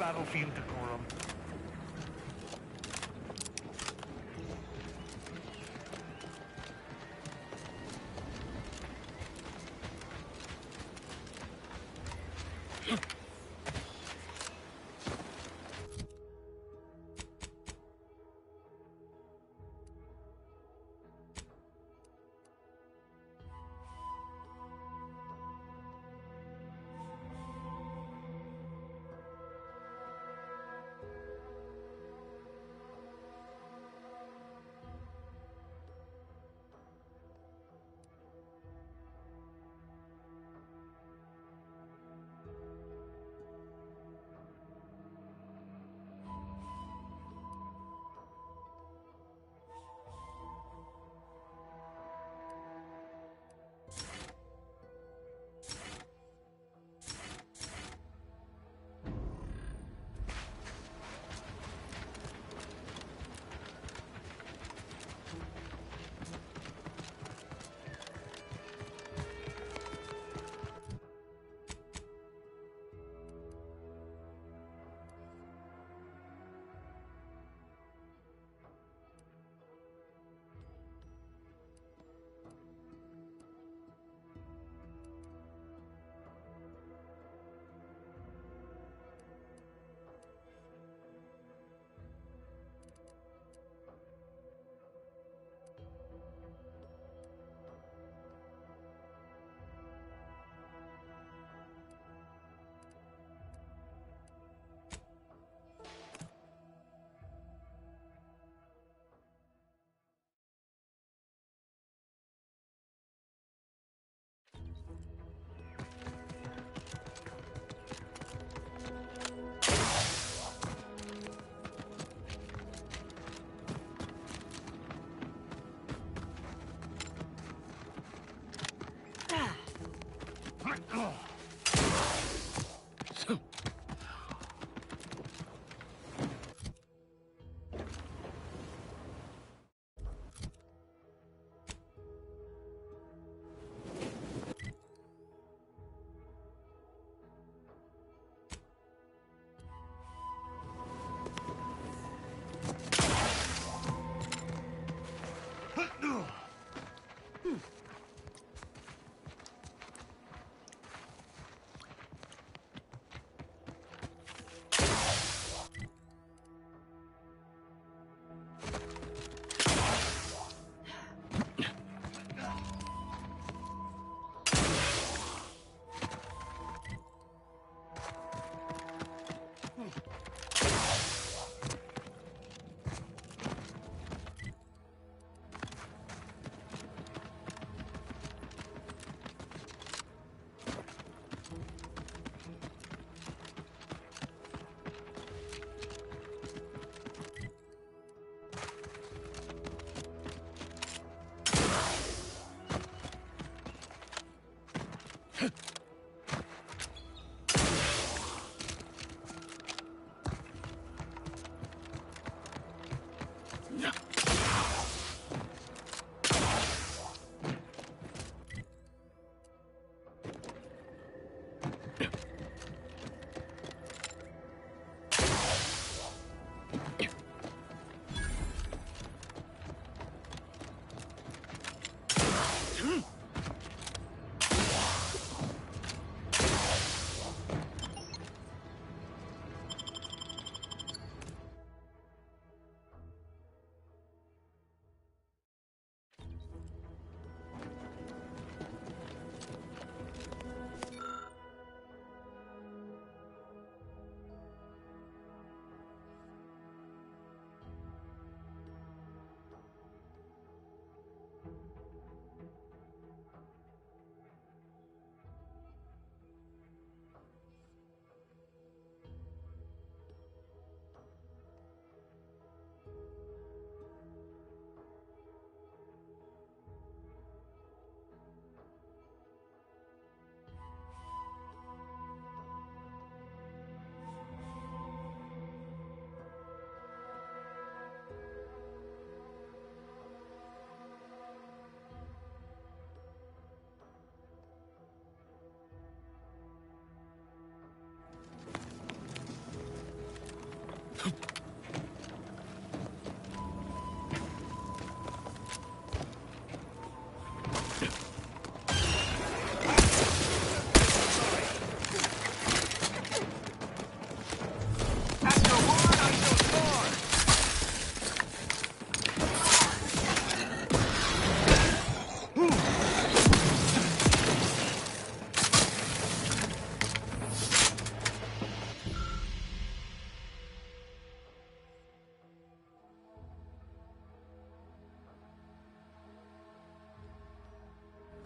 battlefield decorum.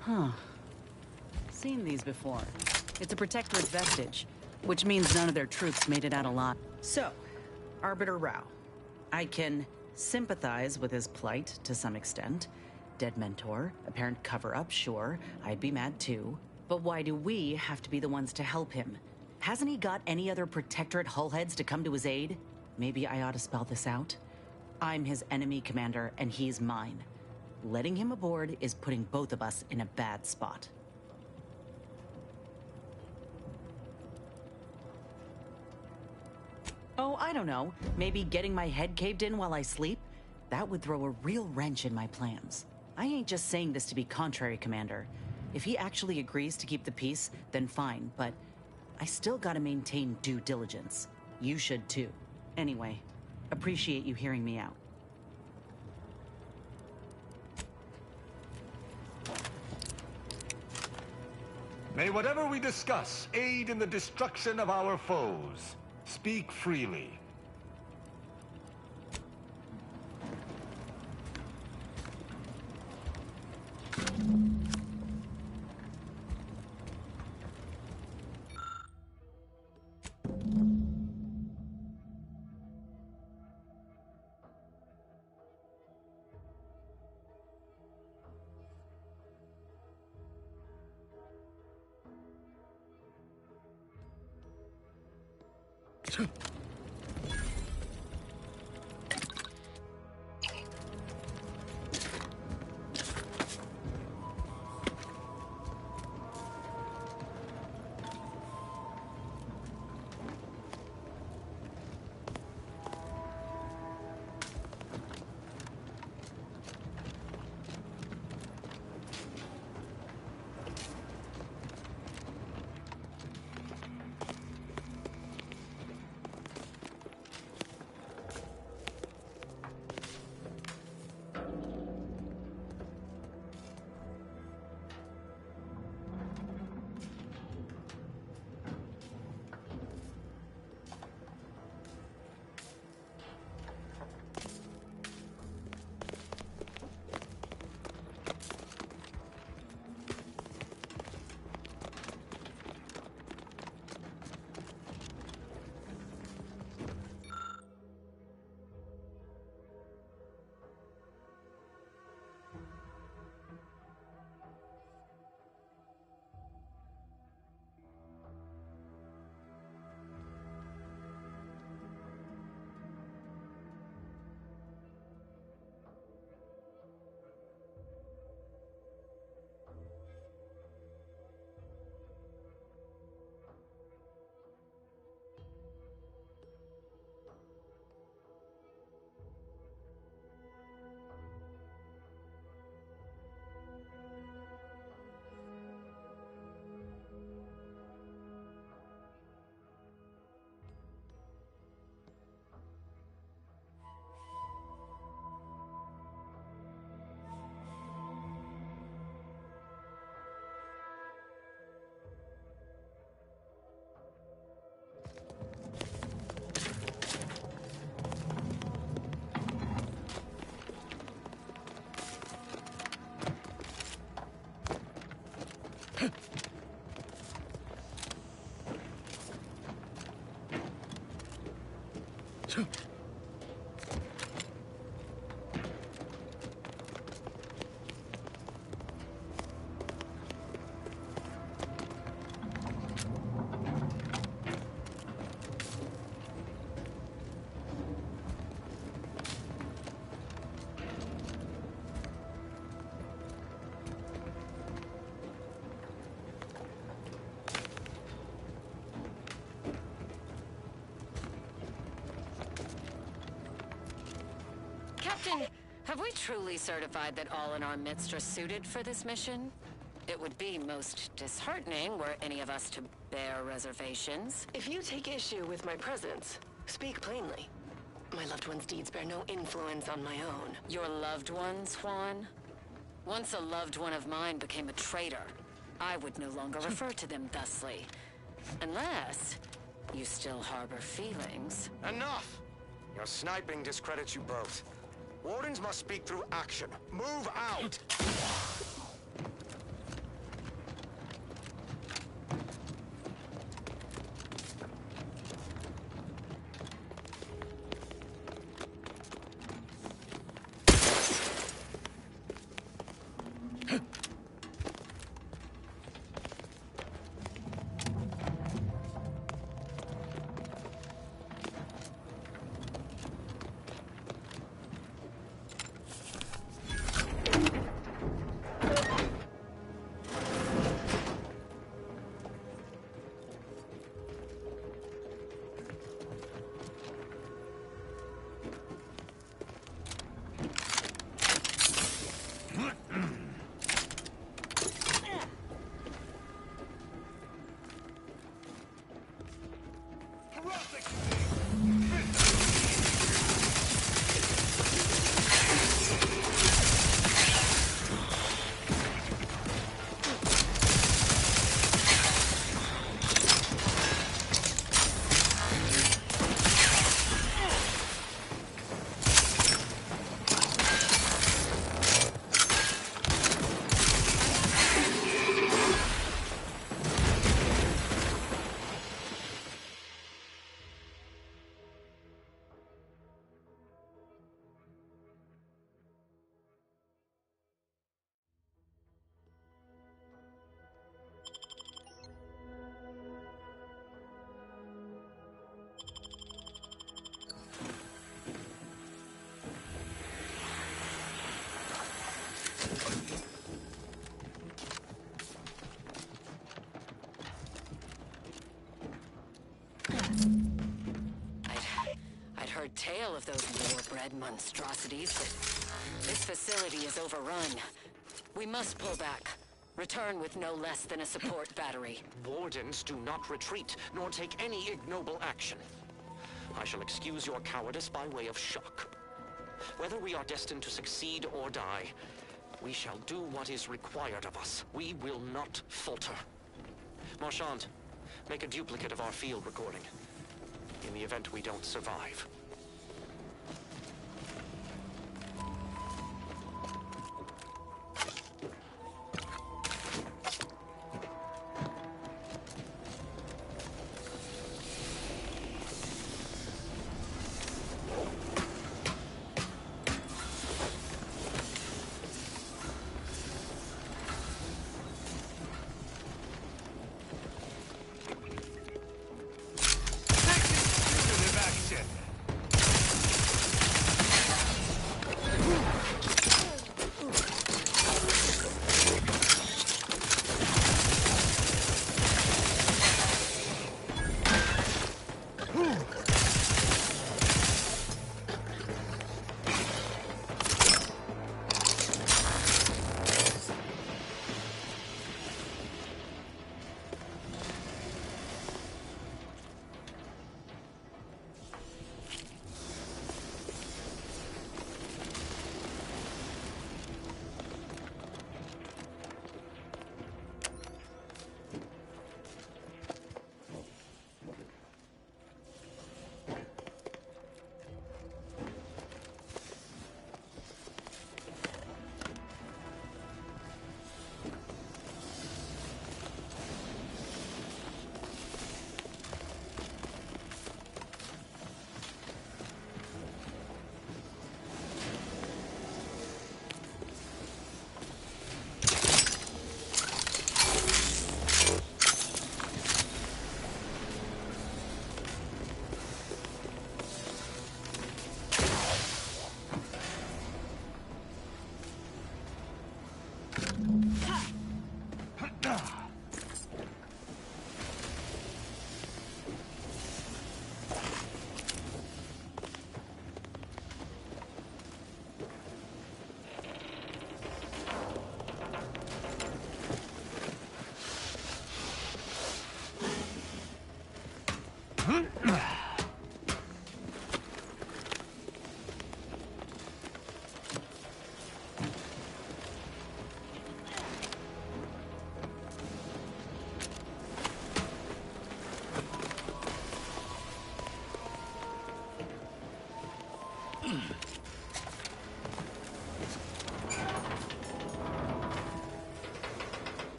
Huh. Seen these before. It's a Protectorate vestige, which means none of their troops made it out alive. So, Arbiter Rao. I can sympathize with his plight to some extent. Dead mentor, apparent cover-up, sure, I'd be mad too. But why do we have to be the ones to help him? Hasn't he got any other Protectorate hullheads to come to his aid? Maybe I ought to spell this out. I'm his enemy commander, and he's mine. Letting him aboard is putting both of us in a bad spot. Oh, I don't know. Maybe getting my head caved in while I sleep? That would throw a real wrench in my plans. I ain't just saying this to be contrary, Commander. If he actually agrees to keep the peace, then fine, but I still gotta maintain due diligence. You should too. Anyway, appreciate you hearing me out. May whatever we discuss aid in the destruction of our foes. Speak freely. Captain, have we truly certified that all in our midst are suited for this mission? It would be most disheartening were any of us to bear reservations. If you take issue with my presence, speak plainly. My loved one's deeds bear no influence on my own. Your loved ones, Juan? Once a loved one of mine became a traitor, I would no longer refer to them thusly. Unless you still harbor feelings. Enough! Your sniping discredits you both. Wardens must speak through action. Move out! dread monstrosities, but this facility is overrun. We must pull back. Return with no less than a support battery. Wardens do not retreat, nor take any ignoble action. I shall excuse your cowardice by way of shock. Whether we are destined to succeed or die, we shall do what is required of us. We will not falter. Marchand, make a duplicate of our field recording. In the event we don't survive.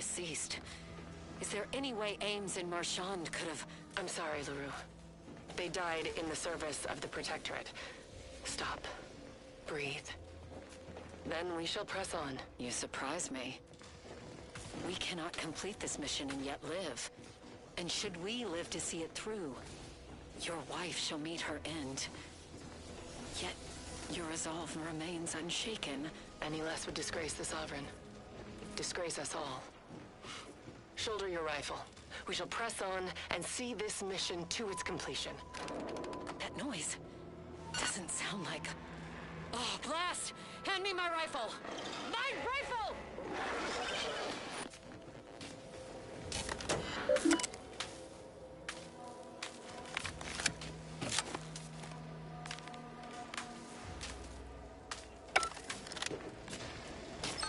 Ceased. Is there any way Ames and Marchand could have... I'm sorry, LaRue. They died in the service of the Protectorate. Stop. Breathe. Then we shall press on. You surprise me. We cannot complete this mission and yet live. And should we live to see it through, your wife shall meet her end. Yet, your resolve remains unshaken. Any less would disgrace the Sovereign. Disgrace us all. Shoulder your rifle. We shall press on and see this mission to its completion. That noise doesn't sound like... Oh, blast! Hand me my rifle! My rifle!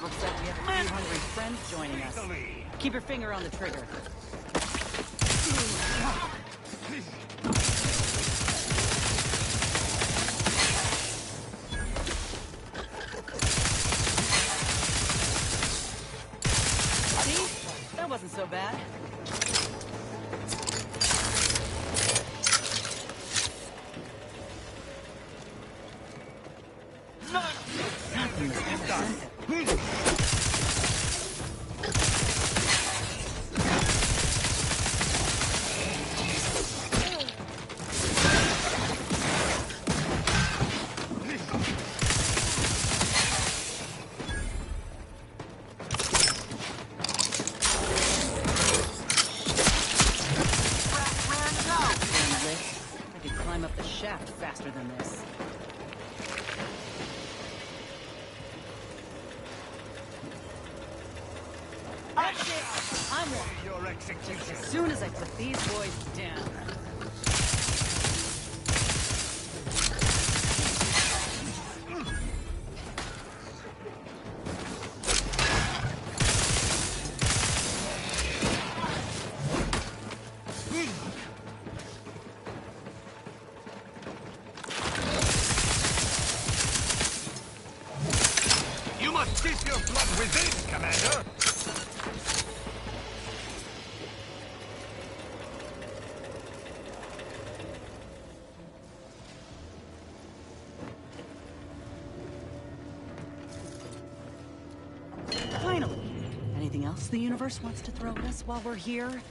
Looks like we have a few hungry friends. friends joining us. Italy. Keep your finger on the trigger. See? That wasn't so bad. Nothing was ever simple. I could climb up the shaft faster than this. That's it! I'm one. Your execution. As soon as I put these boys down. You must keep your blood within, Commander. Finally! Anything else the universe wants to throw at us while we're here?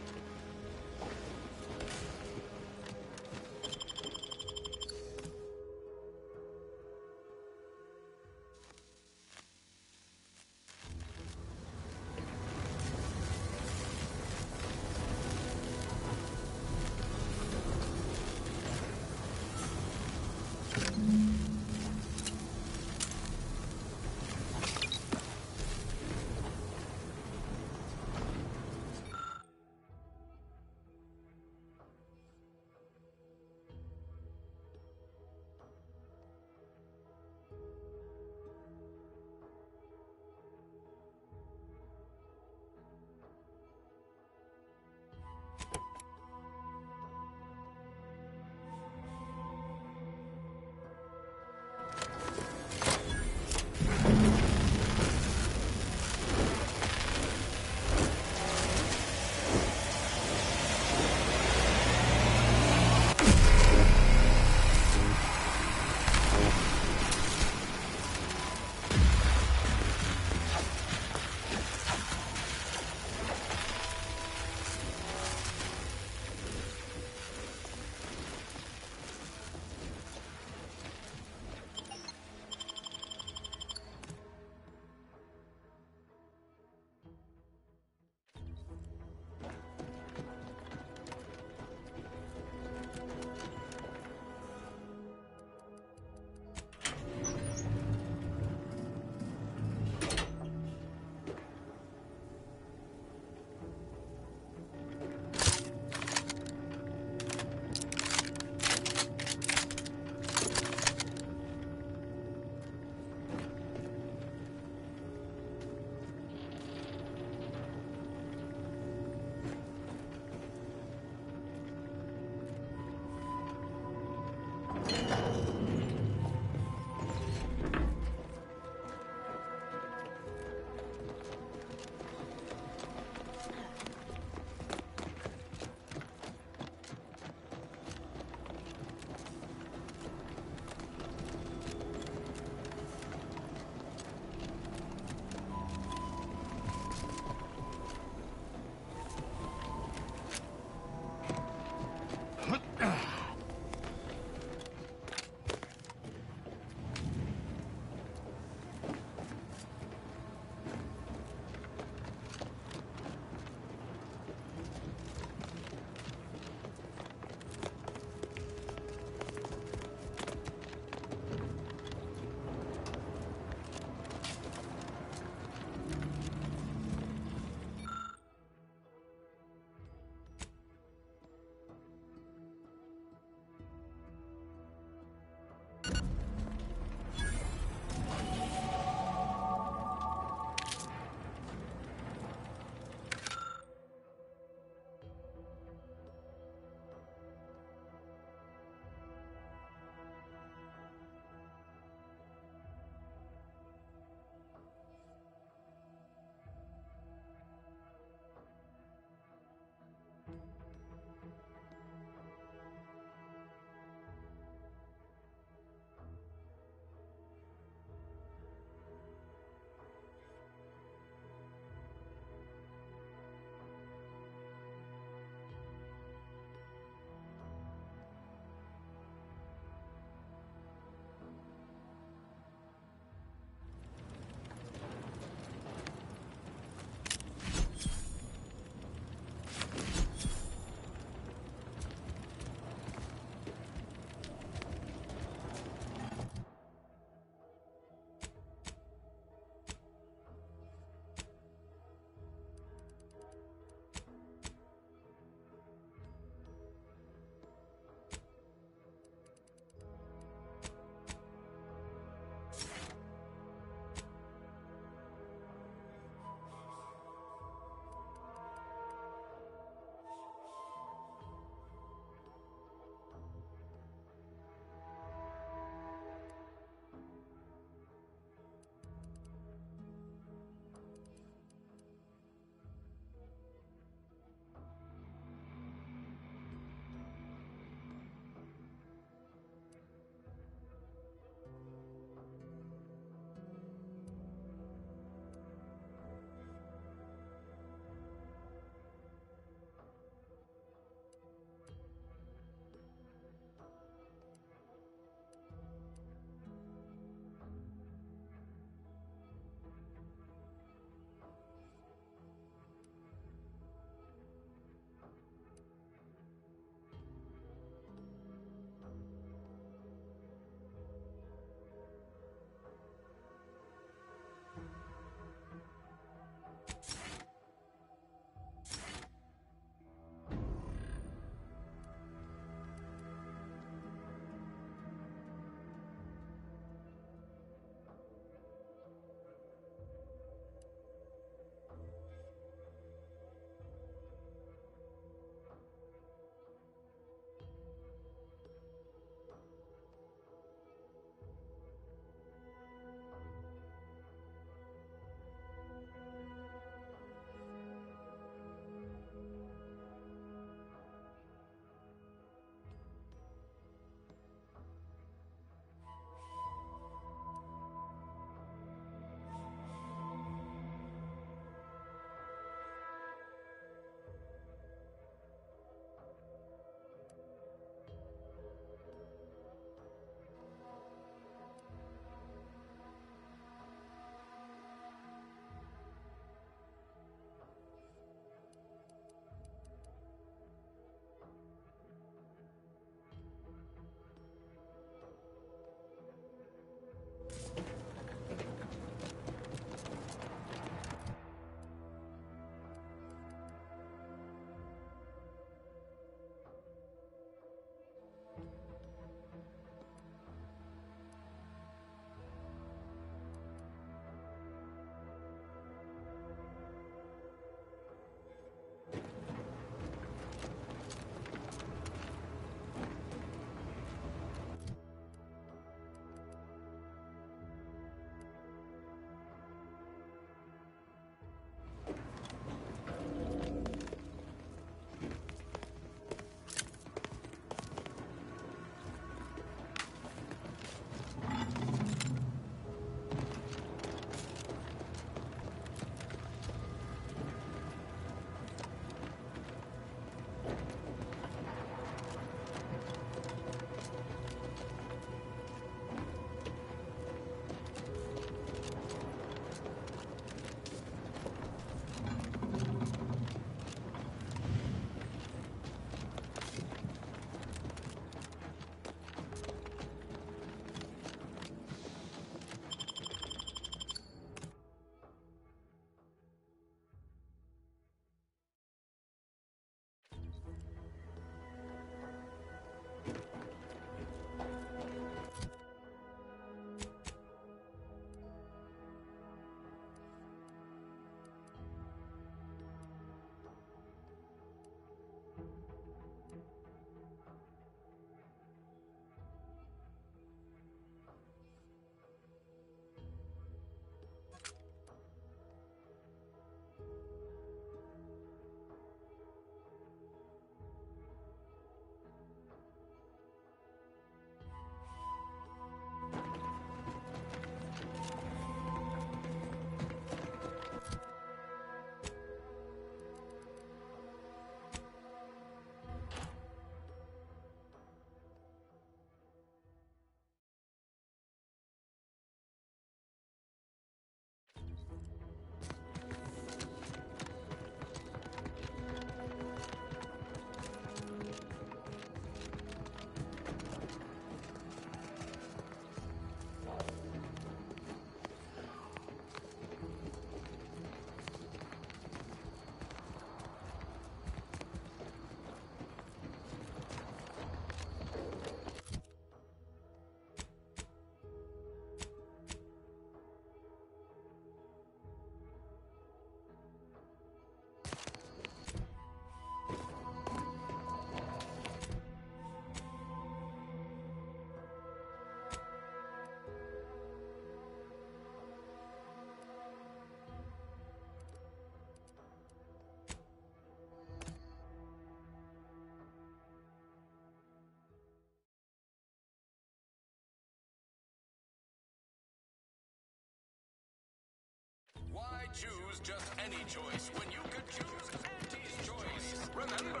choose just any choice when you could choose Auntie's choice? Remember?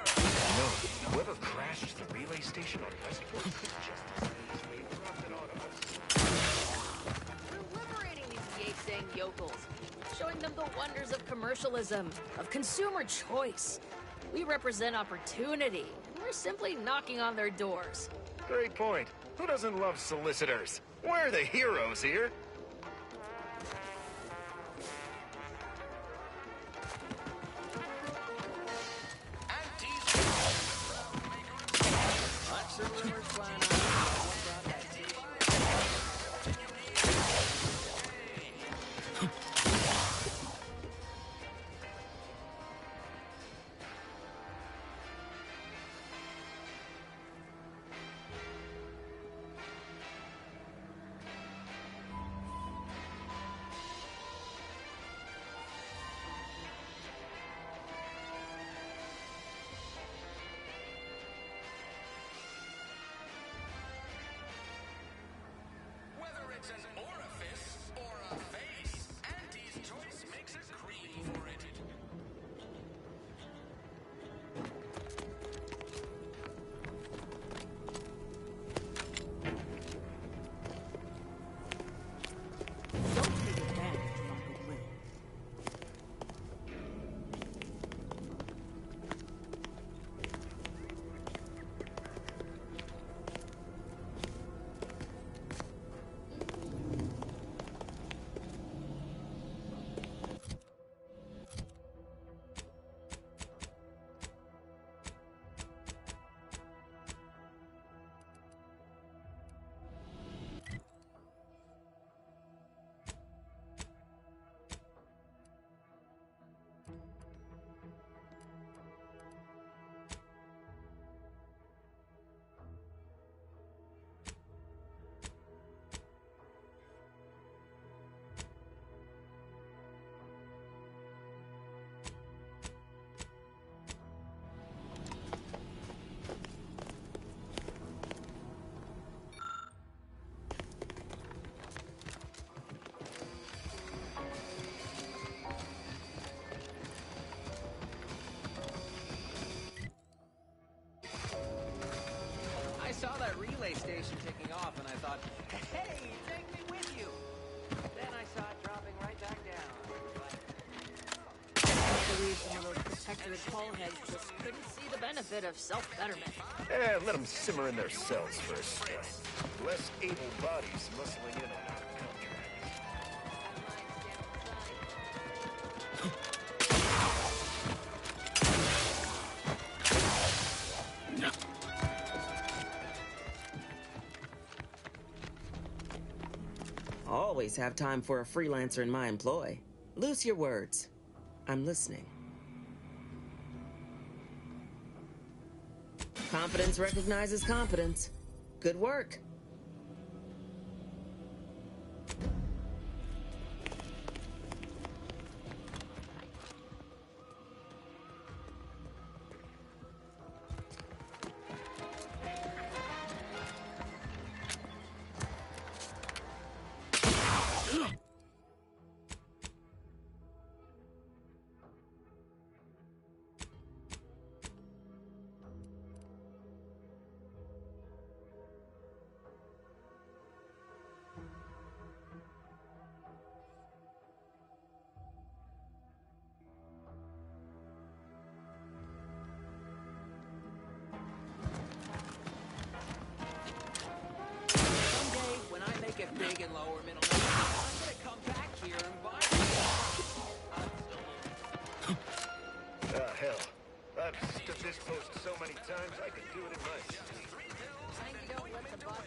No, whoever crashed the relay station on Westport could just as easily have dropped it on us. We're liberating these yay-saying yokels, showing them the wonders of commercialism, of consumer choice. We represent opportunity, and we're simply knocking on their doors. Great point. Who doesn't love solicitors? We're the heroes here. Whether it's an orifice or a face, Auntie's choice makes a cream for it. Don't take advantage of Uncle Will. I saw that relay station taking off and I thought, hey, take me with you. Then I saw it dropping right back down. I believe some of those protectorate callheads just couldn't see the benefit of self-betterment. Let them simmer in their cells for a spell. Less able bodies muscling in on our contract. Always have time for a freelancer in my employ. Loose your words. I'm listening. Competence recognizes competence. Good work. Someday, when I make it big in lower middle America, I'm gonna come back here and buy Hell. I've stood this post so many times, I could do it in my sleep. And don't let the bosses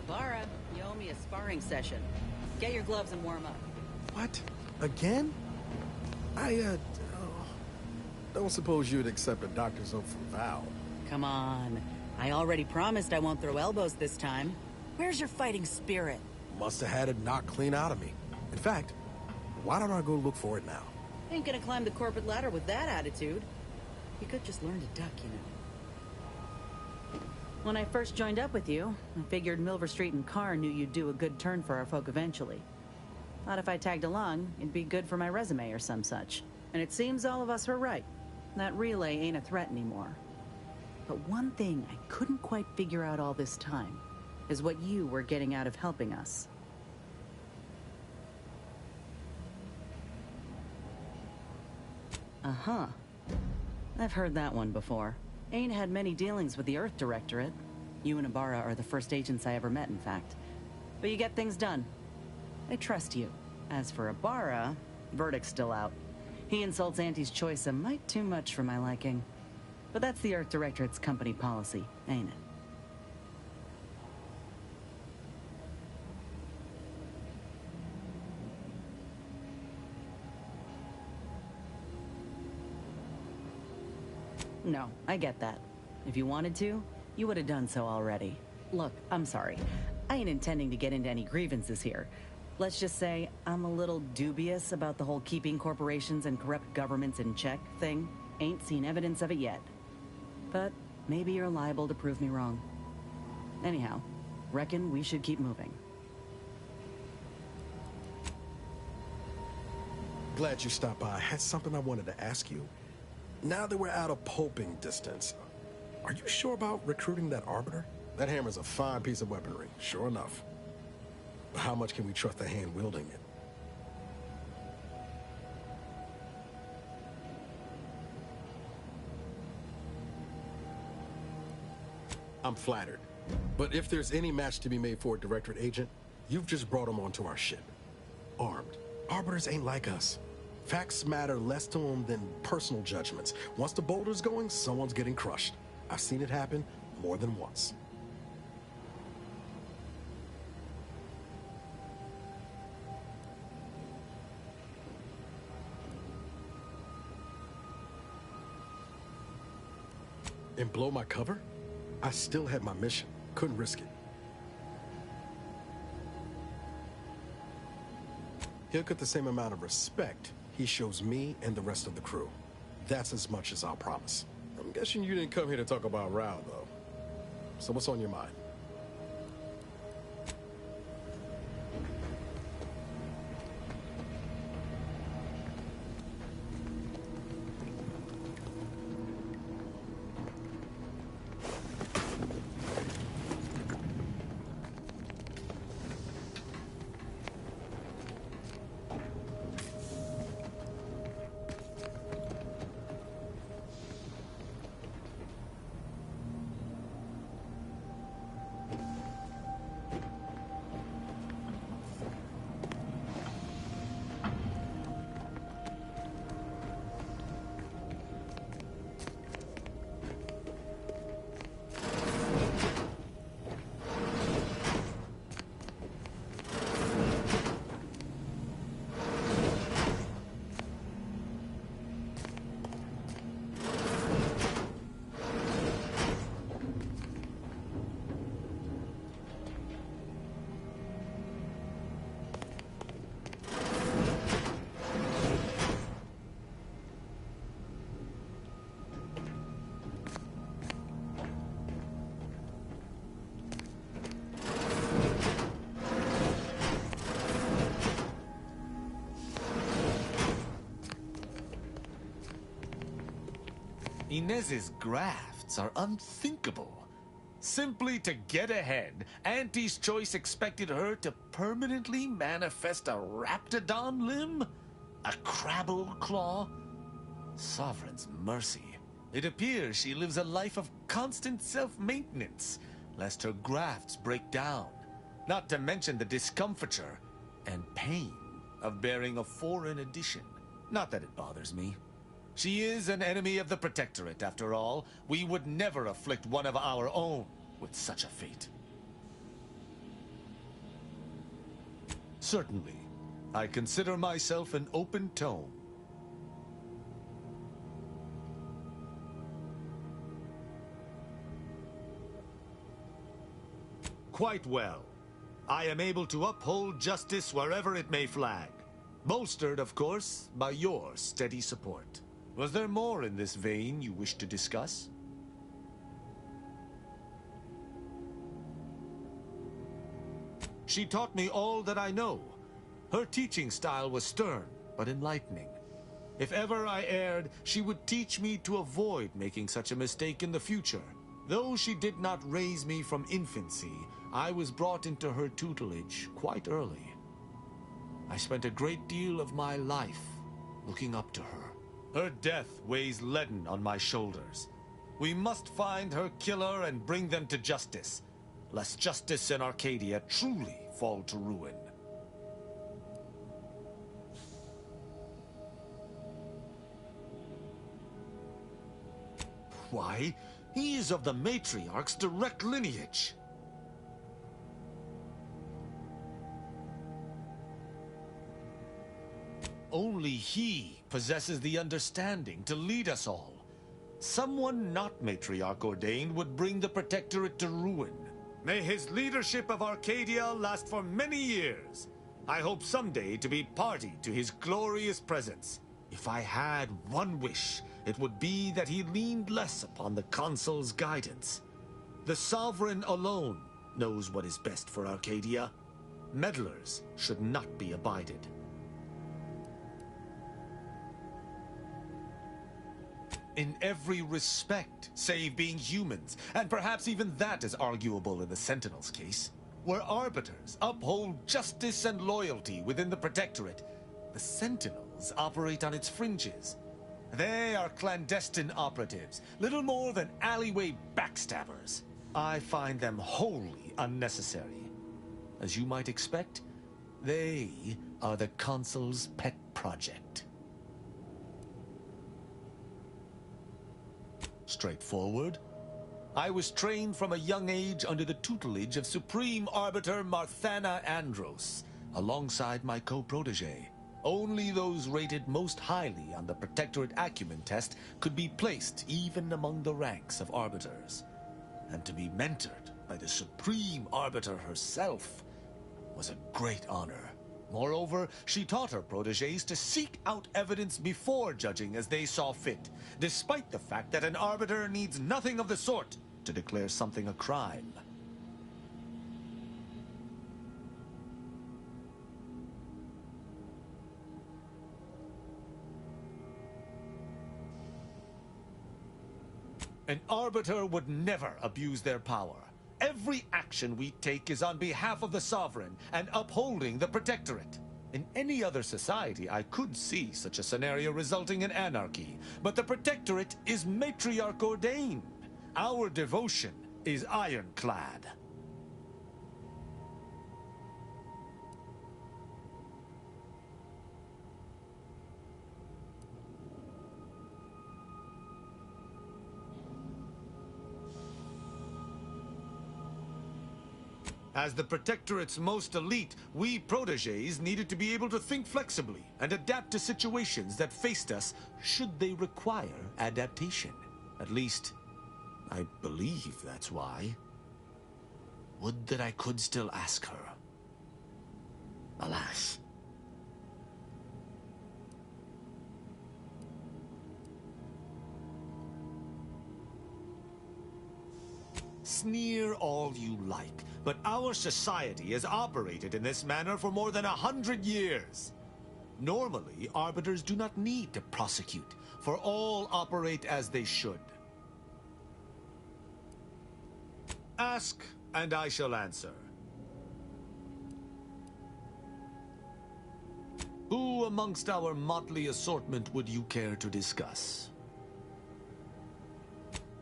Lara, you owe me a sparring session. Get your gloves and warm up. What? Again? Don't suppose you'd accept a doctor's oath from Val. Come on. I already promised I won't throw elbows this time. Where's your fighting spirit? Must have had it knocked clean out of me. In fact, why don't I go look for it now? Ain't gonna climb the corporate ladder with that attitude. You could just learn to duck, you know. When I first joined up with you, I figured Milver Street and Carr knew you'd do a good turn for our folk eventually. Thought if I tagged along, it'd be good for my resume or some such. And it seems all of us were right. That relay ain't a threat anymore. But one thing I couldn't quite figure out all this time is what you were getting out of helping us. Uh-huh. I've heard that one before. Ain't had many dealings with the Earth Directorate. You and Ibarra are the first agents I ever met, in fact. But you get things done. I trust you. As for Ibarra, verdict's still out. He insults Auntie's choice a mite too much for my liking. But that's the Earth Directorate's company policy, ain't it? No, I get that. If you wanted to, you would have done so already. Look, I'm sorry. I ain't intending to get into any grievances here. Let's just say I'm a little dubious about the whole keeping corporations and corrupt governments in check thing. Ain't seen evidence of it yet. But maybe you're liable to prove me wrong. Anyhow, reckon we should keep moving. Glad you stopped by. I had something I wanted to ask you. Now that we're out of pulping distance, are you sure about recruiting that Arbiter? That hammer's a fine piece of weaponry, sure enough. But how much can we trust the hand wielding it? I'm flattered. But if there's any match to be made for a Directorate agent, you've just brought him onto our ship. Armed. Arbiters ain't like us. Facts matter less to them than personal judgments. Once the boulder's going, someone's getting crushed. I've seen it happen more than once. And blow my cover? I still had my mission. Couldn't risk it. He'll get the same amount of respect he shows me and the rest of the crew. That's as much as I'll promise. I'm guessing you didn't come here to talk about Rao, though. So what's on your mind? Inez's grafts are unthinkable. Simply to get ahead, Auntie's Choice expected her to permanently manifest a Raptidon limb? A Crabble Claw? Sovereign's mercy. It appears she lives a life of constant self-maintenance, lest her grafts break down. Not to mention the discomfiture and pain of bearing a foreign edition. Not that it bothers me. She is an enemy of the Protectorate, after all. We would never afflict one of our own with such a fate. Certainly. I consider myself an open tome. Quite well. I am able to uphold justice wherever it may flag. Bolstered, of course, by your steady support. Was there more in this vein you wish to discuss? She taught me all that I know. Her teaching style was stern, but enlightening. If ever I erred, she would teach me to avoid making such a mistake in the future. Though she did not raise me from infancy, I was brought into her tutelage quite early. I spent a great deal of my life looking up to her. Her death weighs leaden on my shoulders. We must find her killer and bring them to justice, lest justice in Arcadia truly fall to ruin. Why, he is of the Matriarch's direct lineage. Only he possesses the understanding to lead us all. Someone not Matriarch ordained would bring the Protectorate to ruin. May his leadership of Arcadia last for many years. I hope someday to be party to his glorious presence. If I had one wish, it would be that he leaned less upon the Consul's guidance. The Sovereign alone knows what is best for Arcadia. Meddlers should not be abided. In every respect, save being humans, and perhaps even that is arguable in the Sentinel's case. Where Arbiters uphold justice and loyalty within the Protectorate, the Sentinels operate on its fringes. They are clandestine operatives, little more than alleyway backstabbers. I find them wholly unnecessary. As you might expect, they are the Consul's pet project. Straightforward. I was trained from a young age under the tutelage of Supreme Arbiter Marthana Andros, alongside my co-protege. Only those rated most highly on the Protectorate Acumen test could be placed even among the ranks of Arbiters. And to be mentored by the Supreme Arbiter herself was a great honor. Moreover, she taught her protégés to seek out evidence before judging as they saw fit, despite the fact that an arbiter needs nothing of the sort to declare something a crime. An arbiter would never abuse their power. Every action we take is on behalf of the Sovereign and upholding the Protectorate. In any other society, I could see such a scenario resulting in anarchy, but the Protectorate is Matriarch ordained. Our devotion is ironclad. As the Protectorate's most elite, we protégés needed to be able to think flexibly and adapt to situations that faced us should they require adaptation. At least, I believe that's why. Would that I could still ask her. Alas. Sneer all you like, but our society has operated in this manner for more than 100 years. Normally, arbiters do not need to prosecute, for all operate as they should. Ask, and I shall answer. Who amongst our motley assortment would you care to discuss?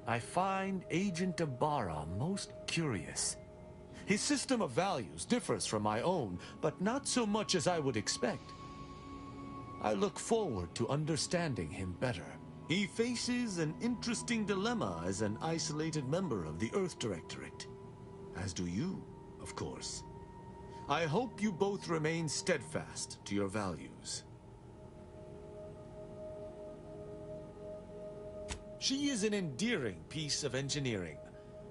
I find Agent Ibarra most curious. His system of values differs from my own, but not so much as I would expect. I look forward to understanding him better. He faces an interesting dilemma as an isolated member of the Earth Directorate. As do you, of course. I hope you both remain steadfast to your values. She is an endearing piece of engineering.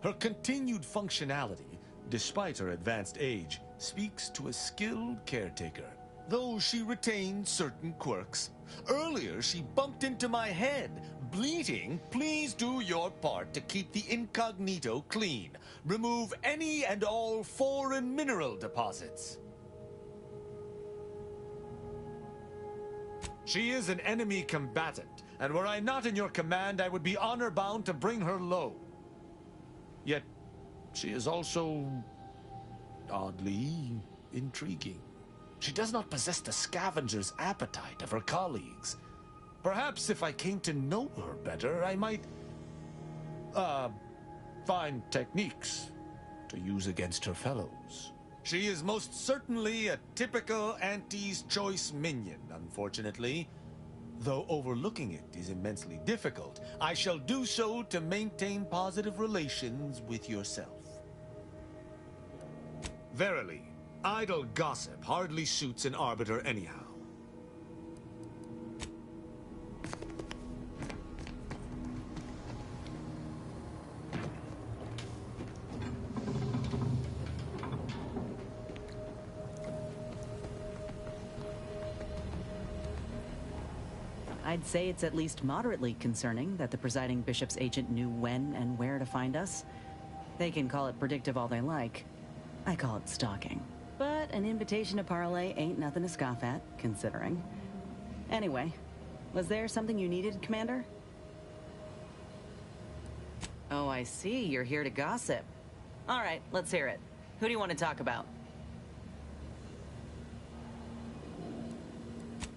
Her continued functionality, despite her advanced age, speaks to a skilled caretaker, though she retains certain quirks. Earlier, she bumped into my head, bleating, "Please do your part to keep the incognito clean. Remove any and all foreign mineral deposits." She is an enemy combatant, and were I not in your command, I would be honor-bound to bring her low. Yet, she is also oddly intriguing. She does not possess the scavenger's appetite of her colleagues. Perhaps if I came to know her better, I might, find techniques to use against her fellows. She is most certainly a typical Auntie's Choice minion, unfortunately. Though overlooking it is immensely difficult, I shall do so to maintain positive relations with yourself. Verily, idle gossip hardly suits an arbiter anyhow. I'd say it's at least moderately concerning that the presiding bishop's agent knew when and where to find us. They can call it predictive all they like. I call it stalking. But an invitation to parlay ain't nothing to scoff at, considering. Anyway, was there something you needed, Commander? Oh, I see. You're here to gossip. All right, let's hear it. Who do you want to talk about?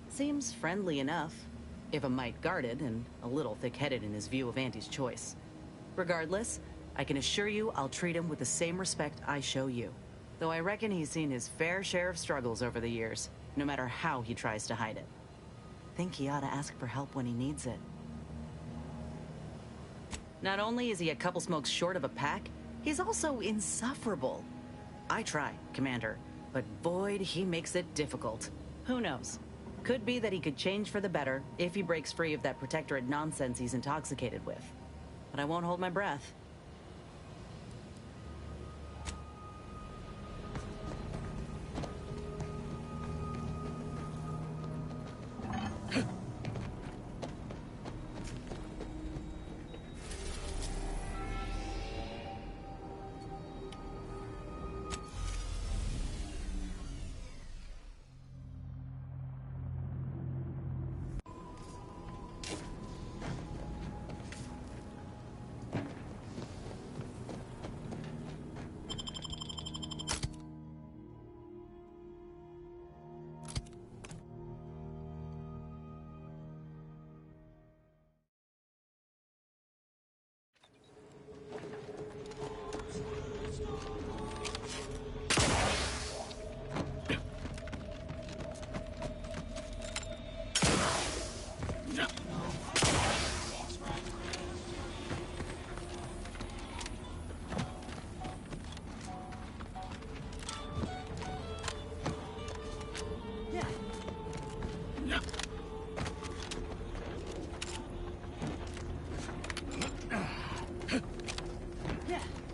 Seems friendly enough, if a mite guarded and a little thick-headed in his view of Auntie's Choice. Regardless, I can assure you I'll treat him with the same respect I show you. Though I reckon he's seen his fair share of struggles over the years, no matter how he tries to hide it. Think he ought to ask for help when he needs it. Not only is he a couple smokes short of a pack, he's also insufferable. I try, Commander, but boy, he makes it difficult. Who knows? Could be that he could change for the better if he breaks free of that protectorate nonsense he's intoxicated with. But I won't hold my breath.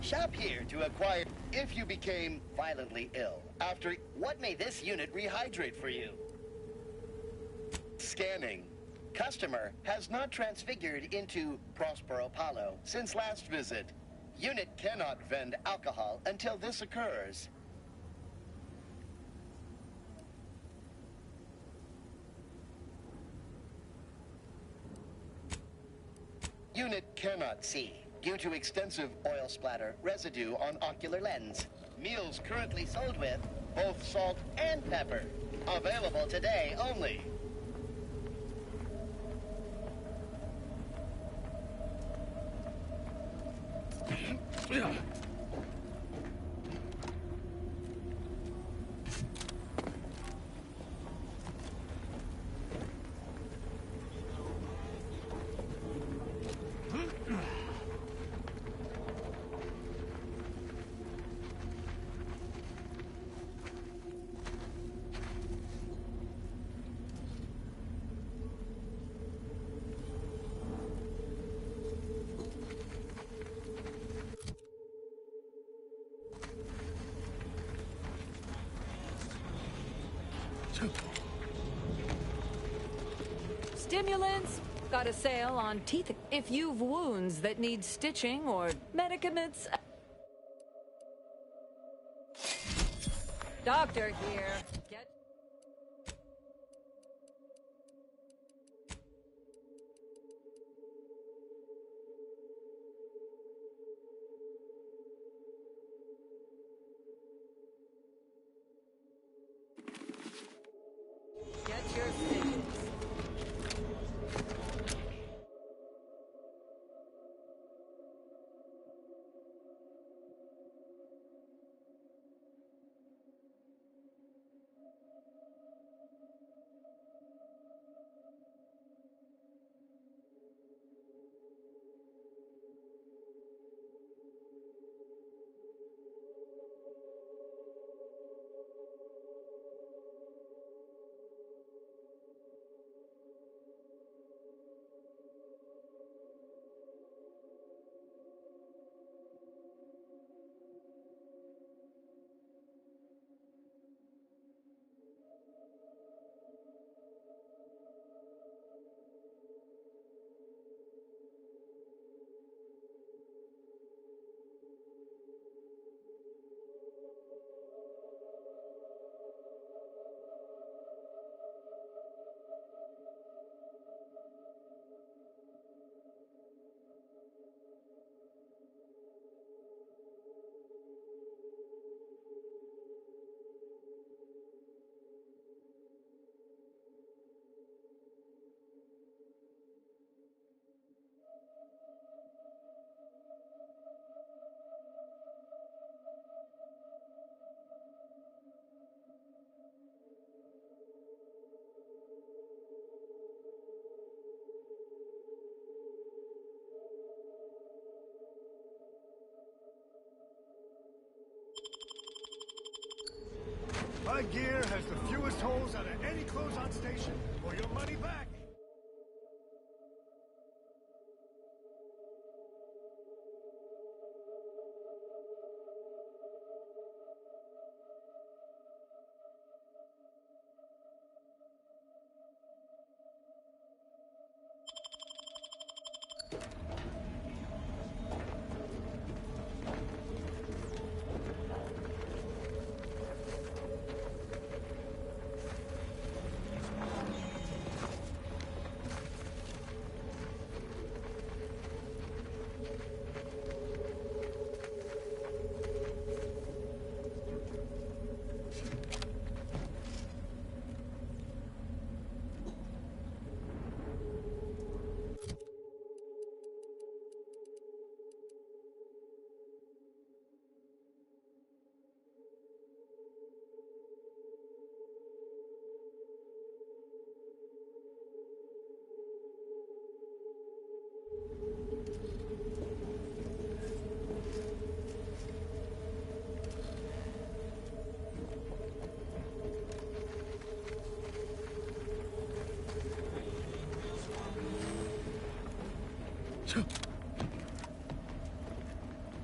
Shop here to acquire if you became violently ill. After, what may this unit rehydrate for you? Scanning. Customer has not transfigured into Prospero Paulo since last visit. Unit cannot vend alcohol until this occurs. Unit cannot see due to extensive oil splatter residue on ocular lens. Meals currently sold with both salt and pepper. Available today only. Stimulants. Got a sale on teeth. If you've wounds that need stitching or medicaments. Doctor here. Get... Get your stitches. My gear has the fewest holes out of any close-on station, or your money back.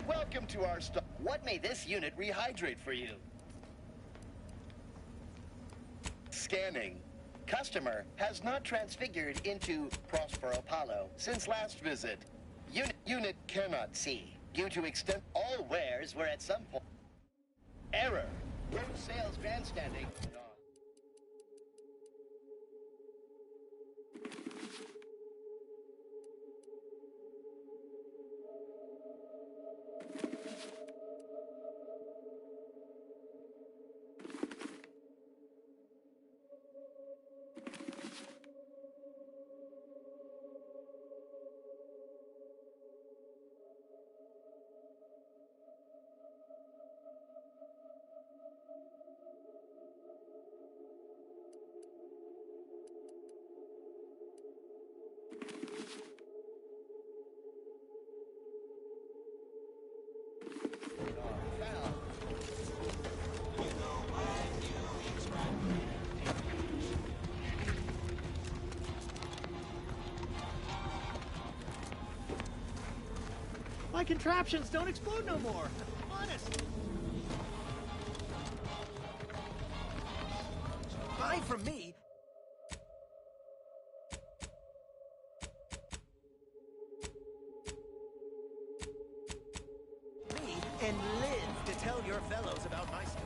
Welcome to our store. What may this unit rehydrate for you? Scanning. Customer has not transfigured into Prosper Apollo since last visit. Unit cannot see due to extent. All wares were at some point. Error. Road sales grandstanding. My contraptions don't explode no more. Honest. Buy from me. And live to tell your fellows about my story.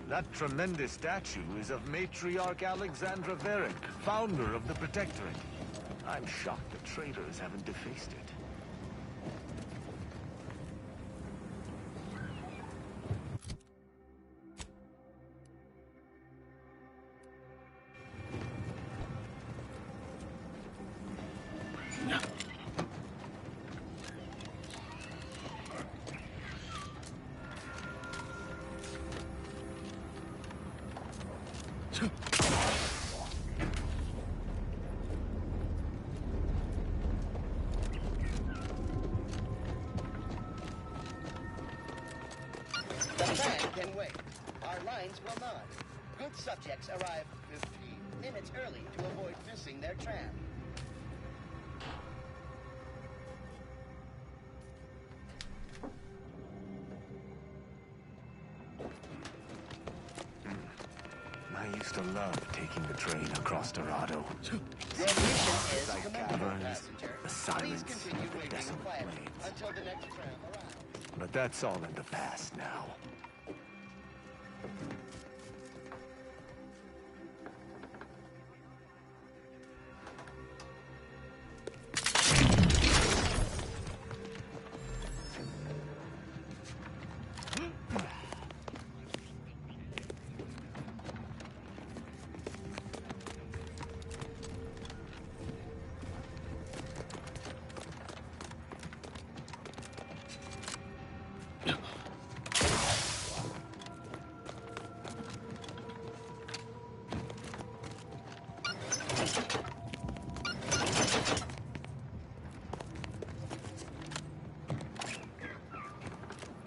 That tremendous statue is of Matriarch Alexandra Verek, founder of the Protectorate. I'm shocked the traitors haven't defaced it. The plan can wait. Our lines will not. Good subjects arrive 15 minutes early to avoid missing their tram. I used to love taking the train across Dorado. Your mission is Like commendable, caverns, passenger. the Please silence continue of the waiting desolate quietly plains. until the next tram arrives. But that's all in the past now.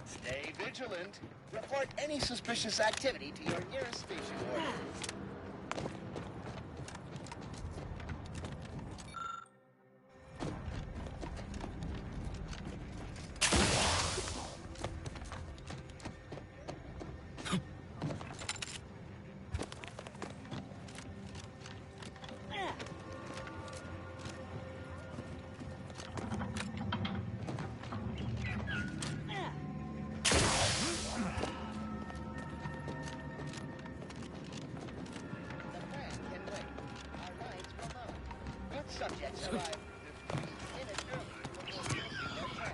Stay vigilant. Report any suspicious activity to your nearest station order. Subjects arrive 15 minutes early before missing their tram.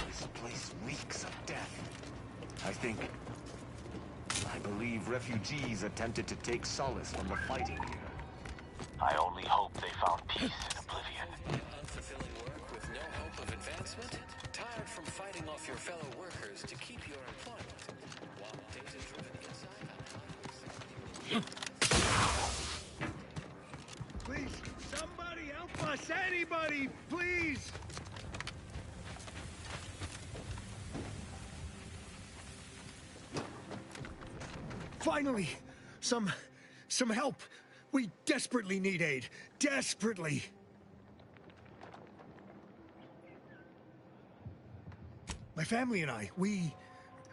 This place reeks of death. I believe refugees attempted to take solace from the fighting here. I only hope they found peace in oblivion. Unfulfilling work with no hope of advancement? Tired from fighting off your fellow workers to keep your employment? While data-driven insight... Please, somebody help us! Anybody, please! Finally! Some help! We desperately need aid. Desperately! My family and I, we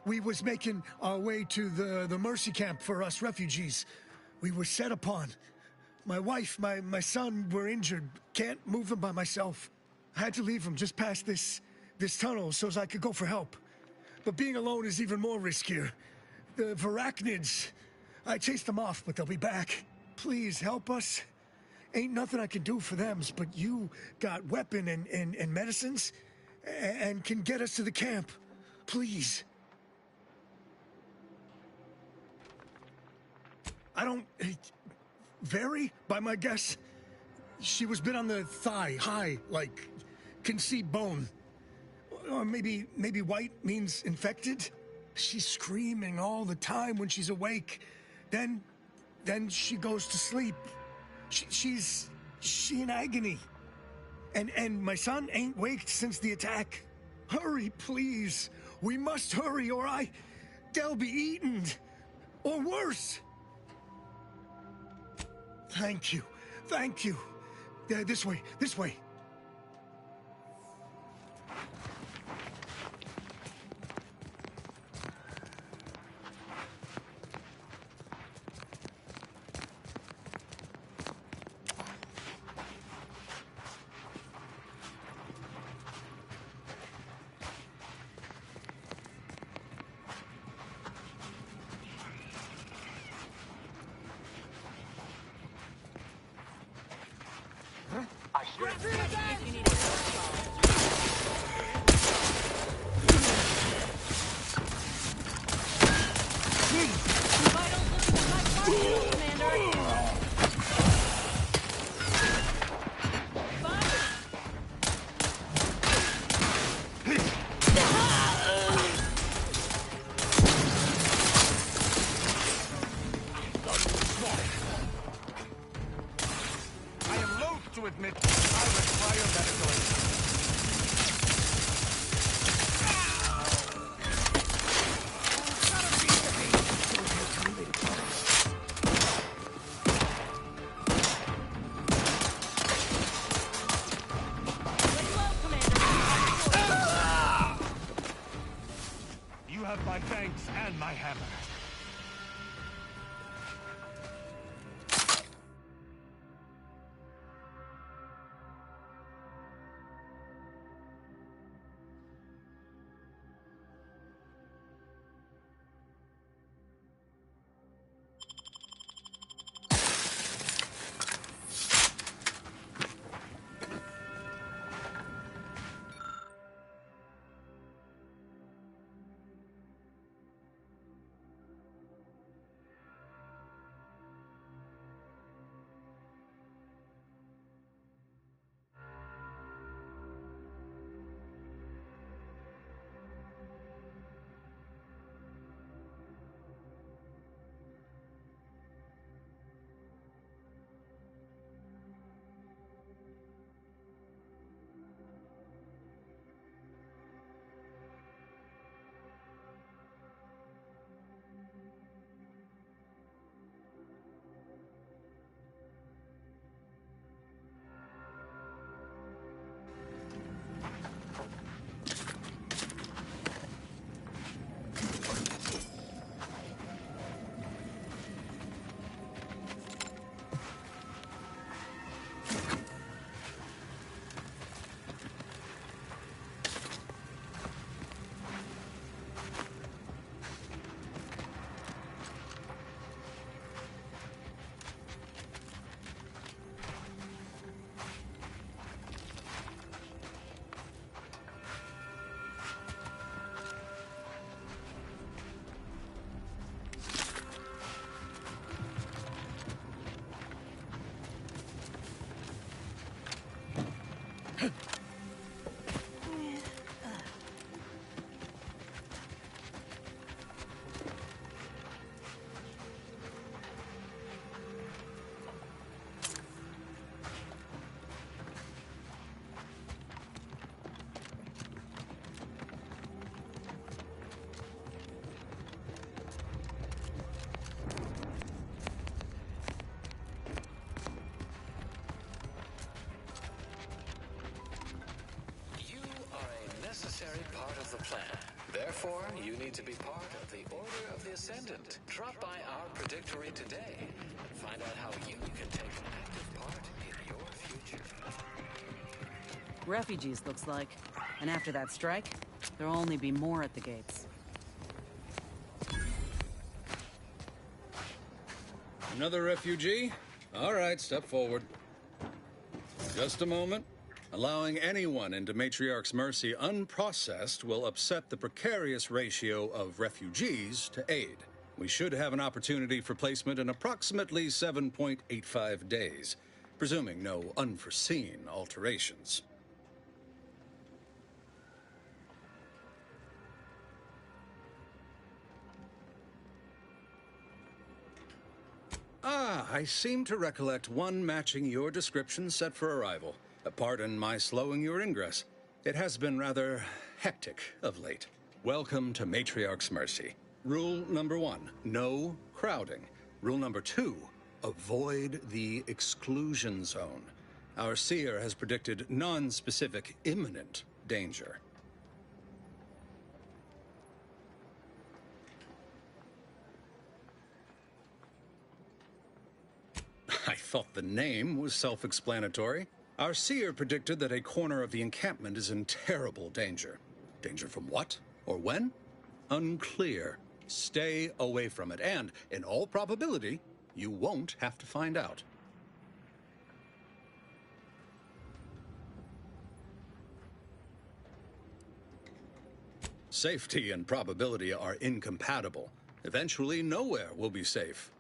was making our way to the Mercy Camp for us refugees. We were set upon. My wife, my son were injured. Can't move them by myself. I had to leave them just past this tunnel so as I could go for help. But being alone is even more riskier. The Varachnids, I chased them off, but they'll be back. Please help us. Ain't nothing I can do for them, but you got weapon and medicines and can get us to the camp. Please. I don't... Vary, by my guess. She was bit on the thigh, high, like, can see bone. Or maybe white means infected? She's screaming all the time when she's awake. Then she goes to sleep. She in agony. And my son ain't waked since the attack. Hurry, please. We must hurry or they'll be eaten. Or worse. Thank you. Thank you. This way. This way. Thanks, and my hammer. necessary part of the plan. Therefore, you need to be part of the Order of the Ascendant. Drop by our predictory today and find out how you can take an active part in your future. Refugees, looks like. And after that strike, there'll only be more at the gates. Another refugee? All right, step forward. Just a moment. Allowing anyone into Matriarch's Mercy unprocessed will upset the precarious ratio of refugees to aid. We should have an opportunity for placement in approximately 7.85 days, presuming no unforeseen alterations. I seem to recollect one matching your description set for arrival. Pardon my slowing your ingress. It has been rather hectic of late. Welcome to Matriarch's Mercy. Rule number 1, no crowding. Rule number 2, avoid the exclusion zone. Our seer has predicted non-specific imminent danger. I thought the name was self-explanatory. Our seer predicted that a corner of the encampment is in terrible danger. Danger from what? Or when? Unclear. Stay away from it, and, in all probability, you won't have to find out. Safety and probability are incompatible. Eventually, nowhere will be safe,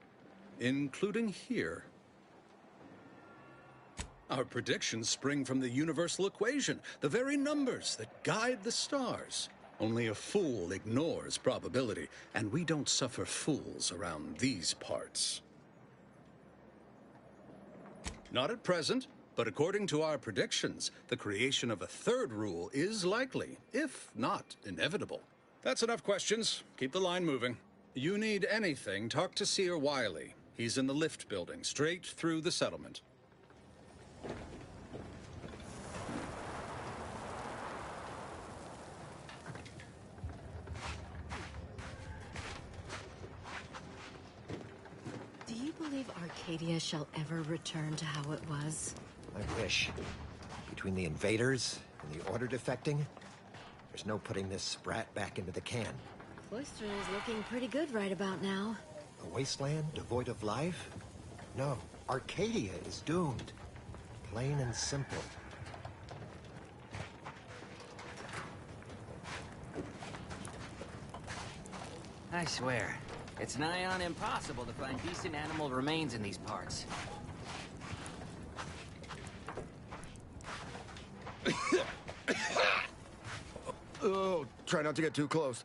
including here. Our predictions spring from the universal equation, the very numbers that guide the stars. Only a fool ignores probability, and we don't suffer fools around these parts. Not at present, but according to our predictions, the creation of a third rule is likely, if not inevitable. That's enough questions. Keep the line moving. You need anything, talk to Seer Wiley. He's in the lift building, straight through the settlement. Do you believe Arcadia shall ever return to how it was? I wish. Between the invaders and the Order defecting, there's no putting this sprat back into the can. Cloister is looking pretty good right about now. A wasteland devoid of life? No, Arcadia is doomed. Plain and simple. I swear, it's nigh on impossible to find decent animal remains in these parts. Oh, try not to get too close.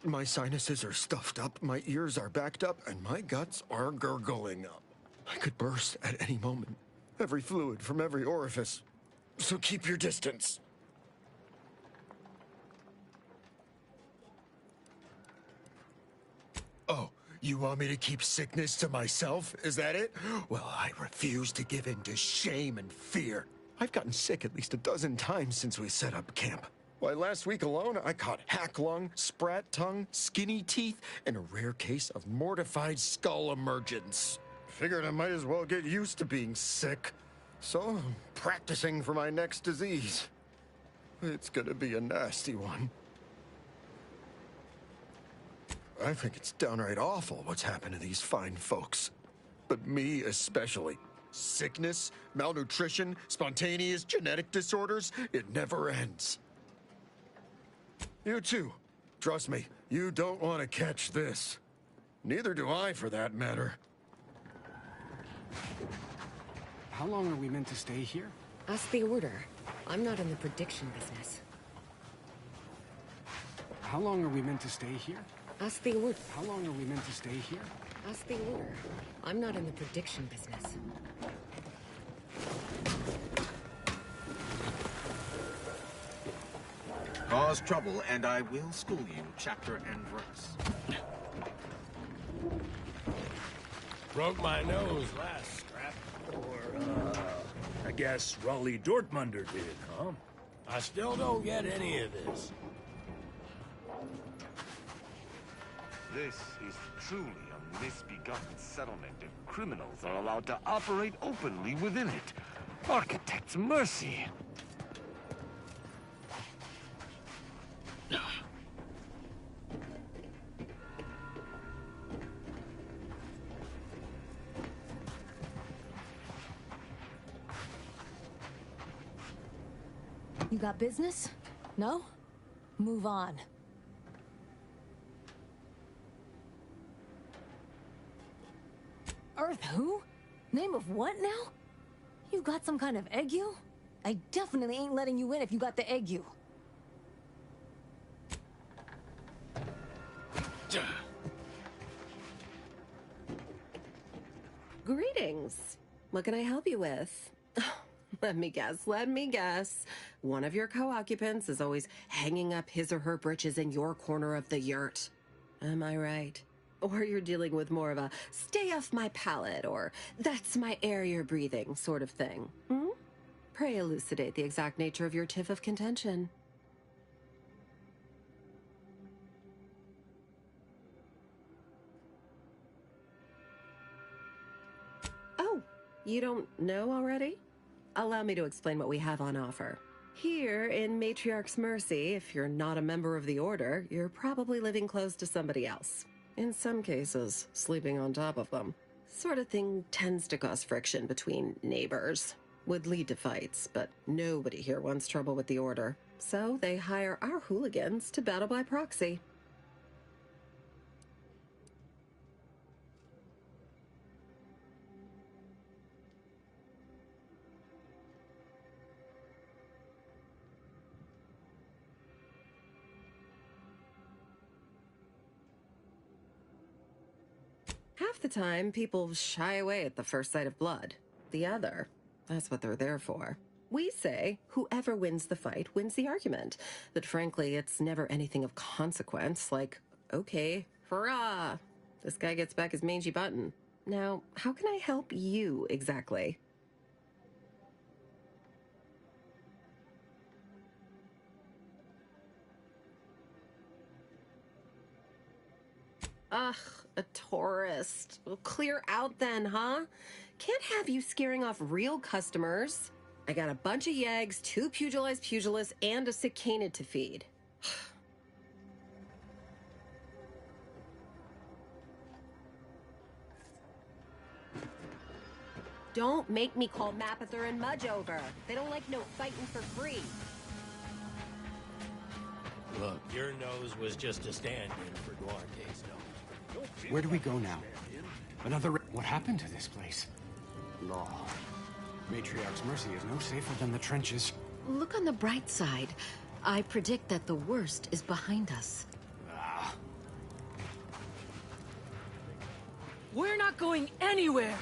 My sinuses are stuffed up, my ears are backed up, and my guts are gurgling up. I could burst at any moment. Every fluid from every orifice. So keep your distance. Oh, you want me to keep sickness to myself? Is that it? Well, I refuse to give in to shame and fear. I've gotten sick at least a dozen times since we set up camp. Why, last week alone, I caught hack lung, sprat tongue, skinny teeth, and a rare case of mortified skull emergence. Figured I might as well get used to being sick. So, I'm practicing for my next disease. It's gonna be a nasty one. I think it's downright awful what's happened to these fine folks. But me especially. Sickness, malnutrition, spontaneous genetic disorders, it never ends. You too. Trust me, you don't want to catch this. Neither do I, for that matter. How long are we meant to stay here? Ask the Order. I'm not in the prediction business. How long are we meant to stay here? Ask the Order. How long are we meant to stay here? Ask the Order. I'm not in the prediction business. Cause trouble, and I will school you chapter and verse. Broke my nose last scrap. Or, I guess Raleigh Dortmunder did, huh? I still don't get any of this. This is truly a misbegotten settlement if criminals are allowed to operate openly within it. Architect's mercy. You got business? No? Move on. Earth who? Name of what now? You got some kind of ague? I definitely ain't letting you in if you got the ague. Greetings. What can I help you with? Let me guess. One of your co-occupants is always hanging up his or her britches in your corner of the yurt. Am I right? Or you're dealing with more of a stay off my palate or that's my air you're breathing sort of thing. Hmm? Pray elucidate the exact nature of your tiff of contention. Oh, you don't know already? Allow me to explain what we have on offer. Here in Matriarch's Mercy, if you're not a member of the Order, you're probably living close to somebody else. In some cases, sleeping on top of them. Sort of thing tends to cause friction between neighbors. Would lead to fights, but nobody here wants trouble with the Order. So they hire our hooligans to battle by proxy. Half the time, people shy away at the first sight of blood. The other, that's what they're there for. We say, whoever wins the fight wins the argument. But frankly, it's never anything of consequence, like, okay, hurrah! This guy gets back his mangy button. Now, how can I help you exactly? Ugh, a tourist. Well, clear out then, huh? Can't have you scaring off real customers. I got a bunch of yeggs, 2 pugilized pugilists, and a cicanid to feed. Don't make me call Mapother and Mudge over. They don't like no fighting for free. Look, your nose was just a stand-in for Duarte's nose. Where do we go now? What happened to this place? Law. Matriarch's Mercy is no safer than the trenches. Look on the bright side. I predict that the worst is behind us. We're not going anywhere!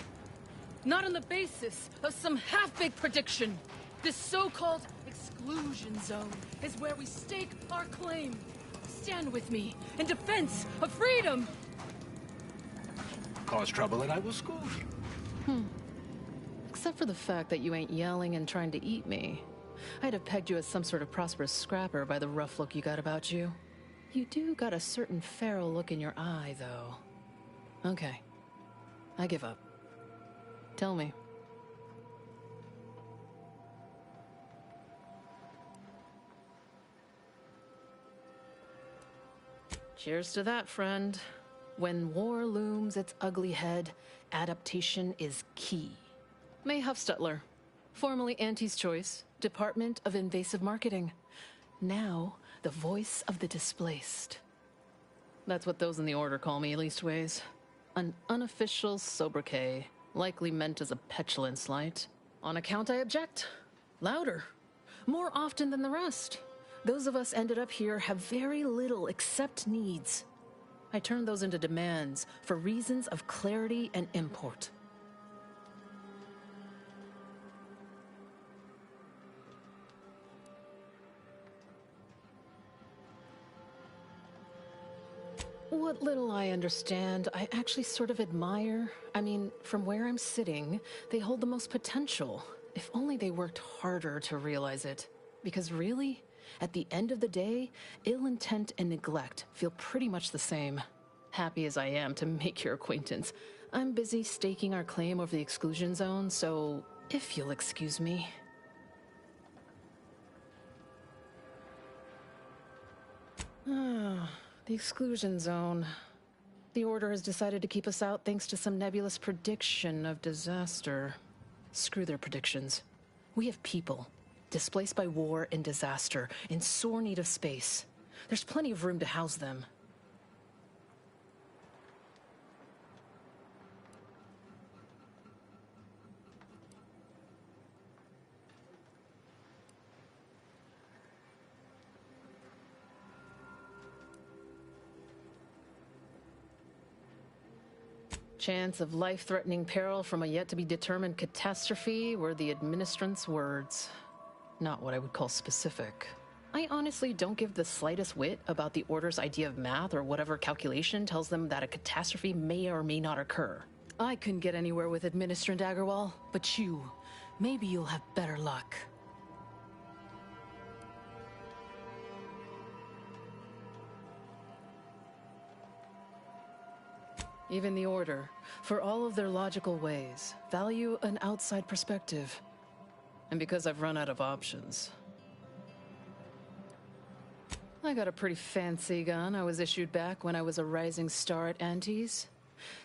Not on the basis of some half-baked prediction. This so-called exclusion zone is where we stake our claim. Stand with me in defense of freedom! Cause trouble and I will school you. Except for the fact that you ain't yelling and trying to eat me. I'd have pegged you as some sort of prosperous scrapper by the rough look you got about you. You do got a certain feral look in your eye, though. Okay. I give up. Tell me. Cheers to that, friend. When war looms its ugly head, adaptation is key. May Huffstutler, formerly Auntie's Choice, Department of Invasive Marketing. Now, the voice of the displaced. That's what those in the Order call me, leastways. An unofficial sobriquet, likely meant as a petulant slight. On account I object. Louder. More often than the rest. Those of us ended up here have very little except needs. I turn those into demands for reasons of clarity and import. What little I understand, I actually sort of admire. I mean, from where I'm sitting, they hold the most potential. If only they worked harder to realize it. Because really, at the end of the day, ill intent and neglect feel pretty much the same. happy as I am to make your acquaintance, I'm busy staking our claim over the exclusion zone, so if you'll excuse me. The exclusion zone. The Order has decided to keep us out thanks to some nebulous prediction of disaster. Screw their predictions. We have people, displaced by war and disaster, in sore need of space. There's plenty of room to house them. Chance of life-threatening peril from a yet-to-be-determined catastrophe were the administrant's words. Not what I would call specific. I honestly don't give the slightest whit about the Order's idea of math or whatever calculation tells them that a catastrophe may or may not occur. I couldn't get anywhere with Administrant Agarwal, but maybe you'll have better luck. Even the Order, for all of their logical ways, value an outside perspective. And because I've run out of options. I got a pretty fancy gun I was issued back when I was a rising star at Antes.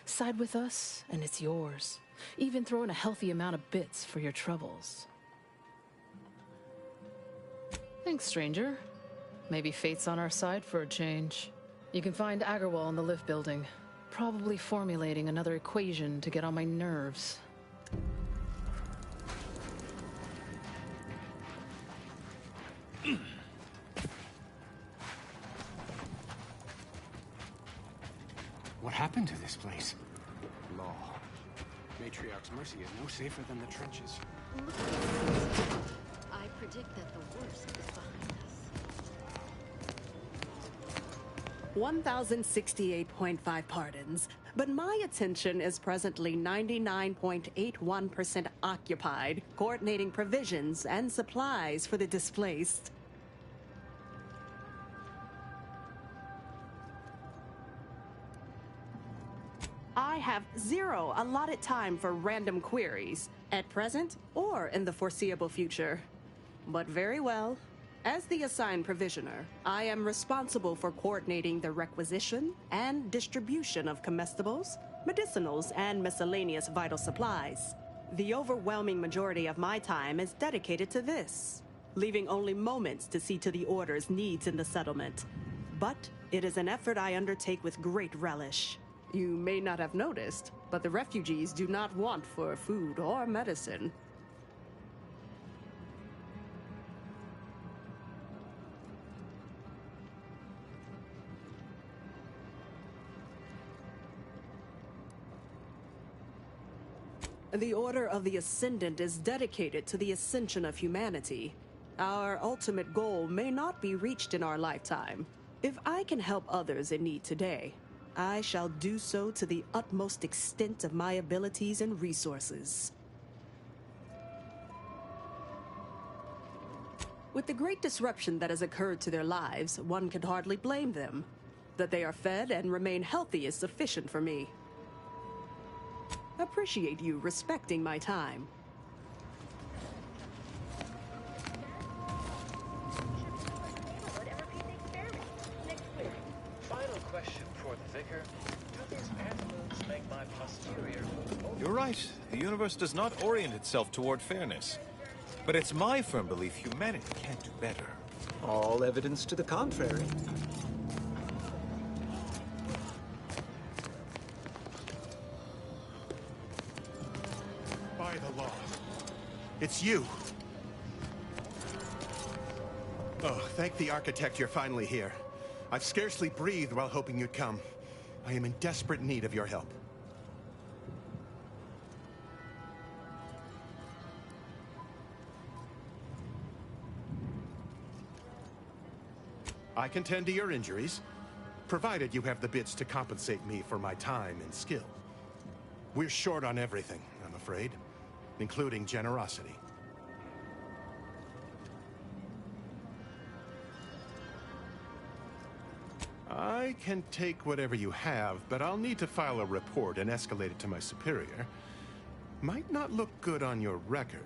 Side with us, and it's yours. Even throw in a healthy amount of bits for your troubles. Thanks, stranger. Maybe fate's on our side for a change. You can find Agarwal in the lift building. Probably formulating another equation to get on my nerves. What happened to this place? Law. Matriarch's Mercy is no safer than the trenches. Look at this. I predict that the worst is behind us. 1,068.5 pardons, but my attention is presently 99.81% occupied, coordinating provisions and supplies for the displaced. I have 0 allotted time for random queries, at present or in the foreseeable future. But very well. As the assigned provisioner, I am responsible for coordinating the requisition and distribution of comestibles, medicinals, and miscellaneous vital supplies. The overwhelming majority of my time is dedicated to this, leaving only moments to see to the Order's needs in the settlement. But it is an effort I undertake with great relish. You may not have noticed, but the refugees do not want for food or medicine. The Order of the Ascendant is dedicated to the ascension of humanity. Our ultimate goal may not be reached in our lifetime. If I can help others in need today, I shall do so to the utmost extent of my abilities and resources. With the great disruption that has occurred to their lives, one can hardly blame them. That they are fed and remain healthy is sufficient for me. Appreciate you respecting my time. Final question for the Vicar. Do these animals make my posterior move? You're right. The universe does not orient itself toward fairness. But it's my firm belief humanity can't do better. All evidence to the contrary. By the law. It's you. Oh, thank the architect you're finally here. I've scarcely breathed while hoping you'd come. I am in desperate need of your help. I can tend to your injuries, provided you have the bits to compensate me for my time and skill. We're short on everything, I'm afraid, including generosity. I can take whatever you have, but I'll need to file a report and escalate it to my superior. Might not look good on your record.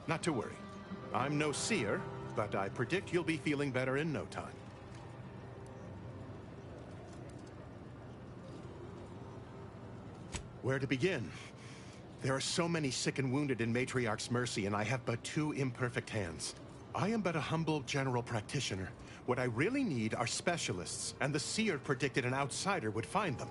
Not to worry. I'm no seer, but I predict you'll be feeling better in no time. Where to begin? There are so many sick and wounded in Matriarch's Mercy, and I have but 2 imperfect hands. I am but a humble general practitioner. What I really need are specialists, and the seer predicted an outsider would find them.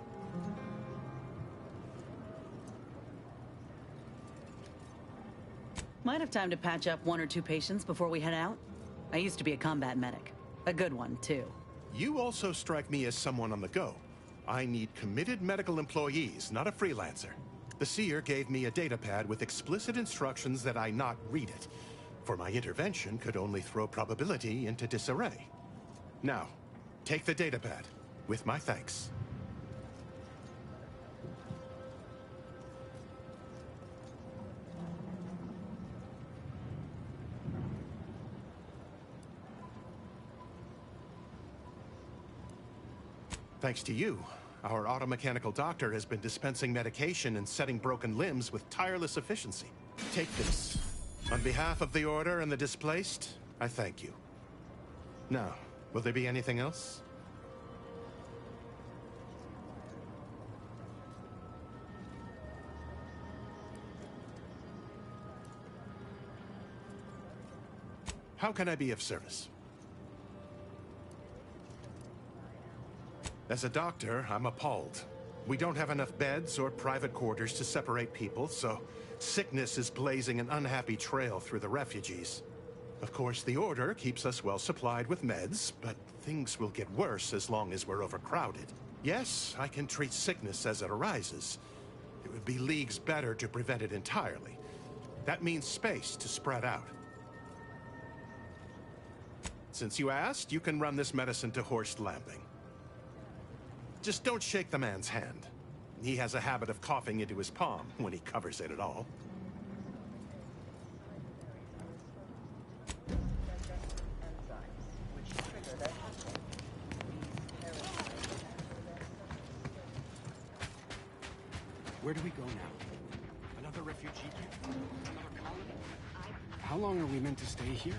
Might have time to patch up 1 or 2 patients before we head out. I used to be a combat medic. A good one, too. You also strike me as someone on the go. I need committed medical employees, not a freelancer. The seer gave me a datapad with explicit instructions that I not read it, for my intervention could only throw probability into disarray. Now, take the datapad, with my thanks. Thanks to you, our automechanical doctor has been dispensing medication and setting broken limbs with tireless efficiency. Take this. On behalf of the Order and the displaced, I thank you. Now, will there be anything else? How can I be of service? As a doctor, I'm appalled. We don't have enough beds or private quarters to separate people, so sickness is blazing an unhappy trail through the refugees. Of course, the Order keeps us well supplied with meds, but things will get worse as long as we're overcrowded. Yes, I can treat sickness as it arises. It would be leagues better to prevent it entirely. That means space to spread out. Since you asked, you can run this medicine to Horst Lambing. Just don't shake the man's hand. He has a habit of coughing into his palm when he covers it at all. Where do we go now? Another refugee camp? Another colony? How long are we meant to stay here?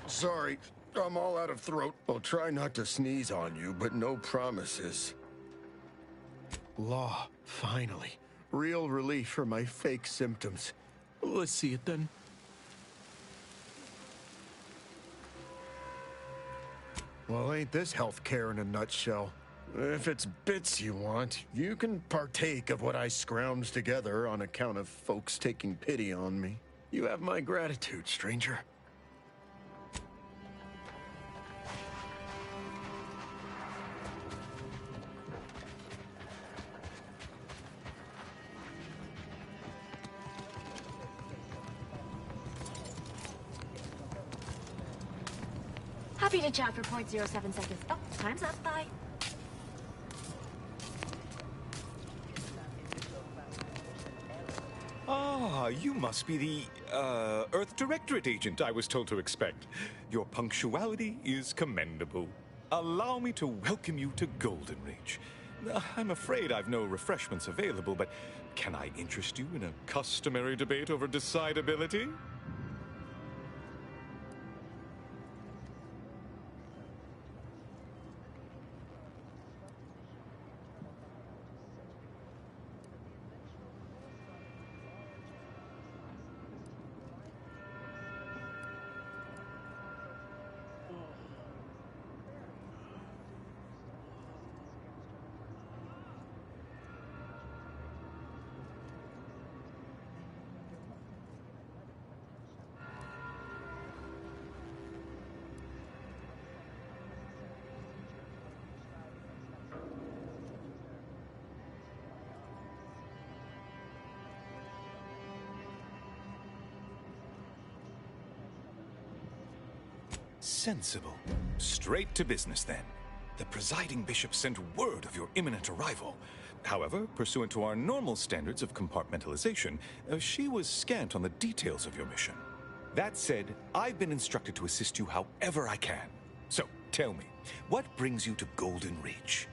Sorry, I'm all out of throat. I'll try not to sneeze on you, but no promises. Law, finally. Real relief for my fake symptoms. Let's see it then. Well, ain't this healthcare in a nutshell? If it's bits you want, you can partake of what I scrounged together on account of folks taking pity on me. You have my gratitude, stranger. Happy to chat for 0.07 seconds. Oh, time's up. Bye. Ah, you must be the, Earth Directorate agent I was told to expect. Your punctuality is commendable. Allow me to welcome you to Golden Reach. I'm afraid I've no refreshments available, but can I interest you in a customary debate over decidability? Sensible. Straight to business, then. The presiding bishop sent word of your imminent arrival. However, pursuant to our normal standards of compartmentalization, she was scant on the details of your mission. That said, I've been instructed to assist you however I can. So, tell me, what brings you to Golden Reach?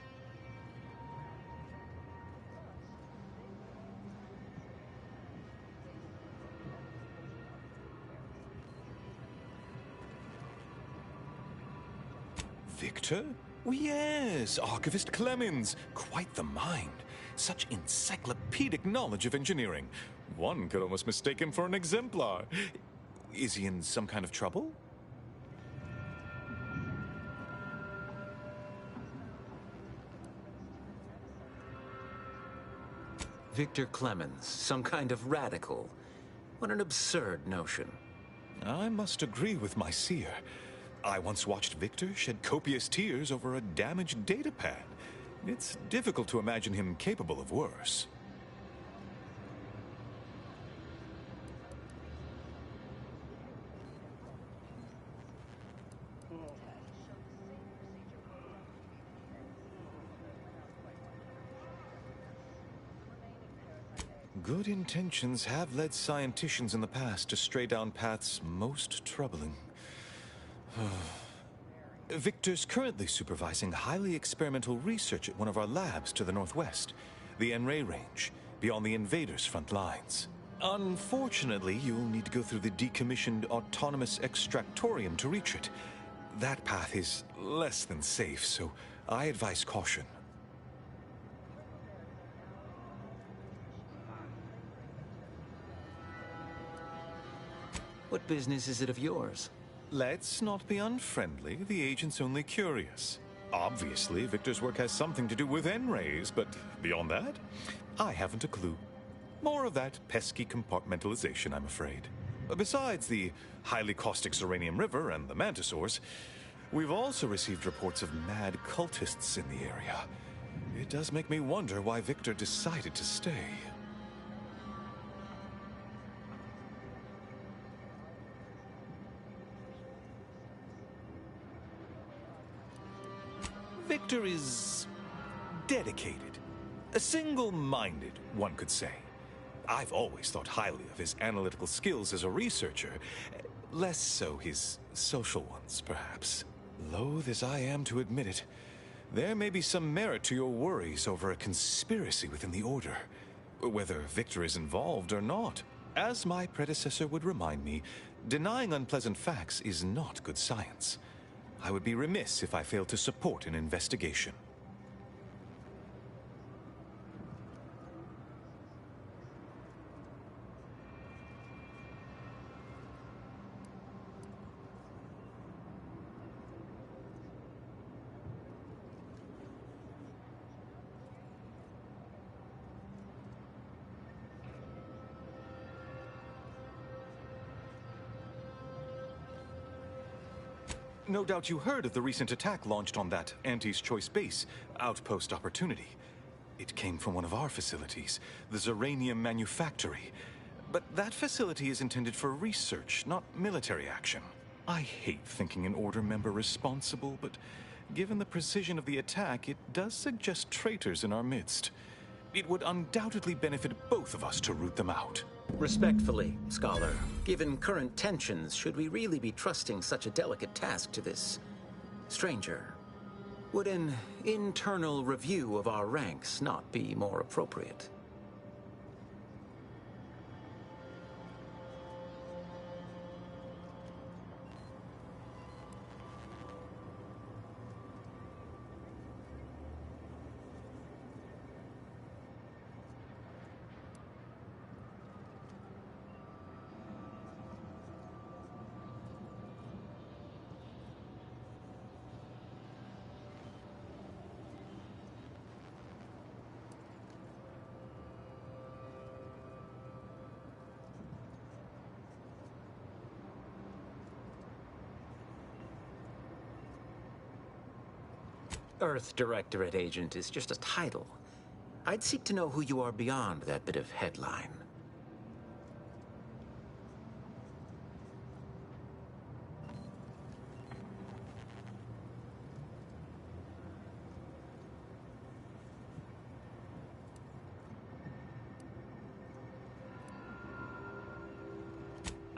Victor? Oh, yes, Archivist Clemens. Quite the mind. Such encyclopedic knowledge of engineering. One could almost mistake him for an exemplar. Is he in some kind of trouble? Victor Clemens, some kind of radical. What an absurd notion. I must agree with my seer. I once watched Victor shed copious tears over a damaged datapad. It's difficult to imagine him capable of worse. Good intentions have led scienticians in the past to stray down paths most troubling. Victor's currently supervising highly experimental research at one of our labs to the northwest, the Enray Range, beyond the invaders' front lines. Unfortunately, you'll need to go through the decommissioned autonomous extractorium to reach it. That path is less than safe, so I advise caution. What business is it of yours? Let's not be unfriendly. The agent's only curious. Obviously, Victor's work has something to do with N-rays, but beyond that, I haven't a clue. More of that pesky compartmentalization, I'm afraid. Besides the highly caustic Zeranium River and the Mantisaurs, we've also received reports of mad cultists in the area. It does make me wonder why Victor decided to stay. Victor is dedicated. Single-minded, one could say. I've always thought highly of his analytical skills as a researcher. Less so his social ones, perhaps. Loath as I am to admit it, there may be some merit to your worries over a conspiracy within the Order. Whether Victor is involved or not. As my predecessor would remind me, denying unpleasant facts is not good science. I would be remiss if I failed to support an investigation. No doubt you heard of the recent attack launched on that Auntie's Choice base, Outpost Opportunity. It came from one of our facilities, the Zeranium Manufactory. But that facility is intended for research, not military action. I hate thinking an Order member responsible, but given the precision of the attack, it does suggest traitors in our midst. It would undoubtedly benefit both of us to root them out. Respectfully, Scholar, given current tensions, should we really be trusting such a delicate task to this stranger? Would an internal review of our ranks not be more appropriate? Earth Directorate Agent is just a title. I'd seek to know who you are beyond that bit of headline.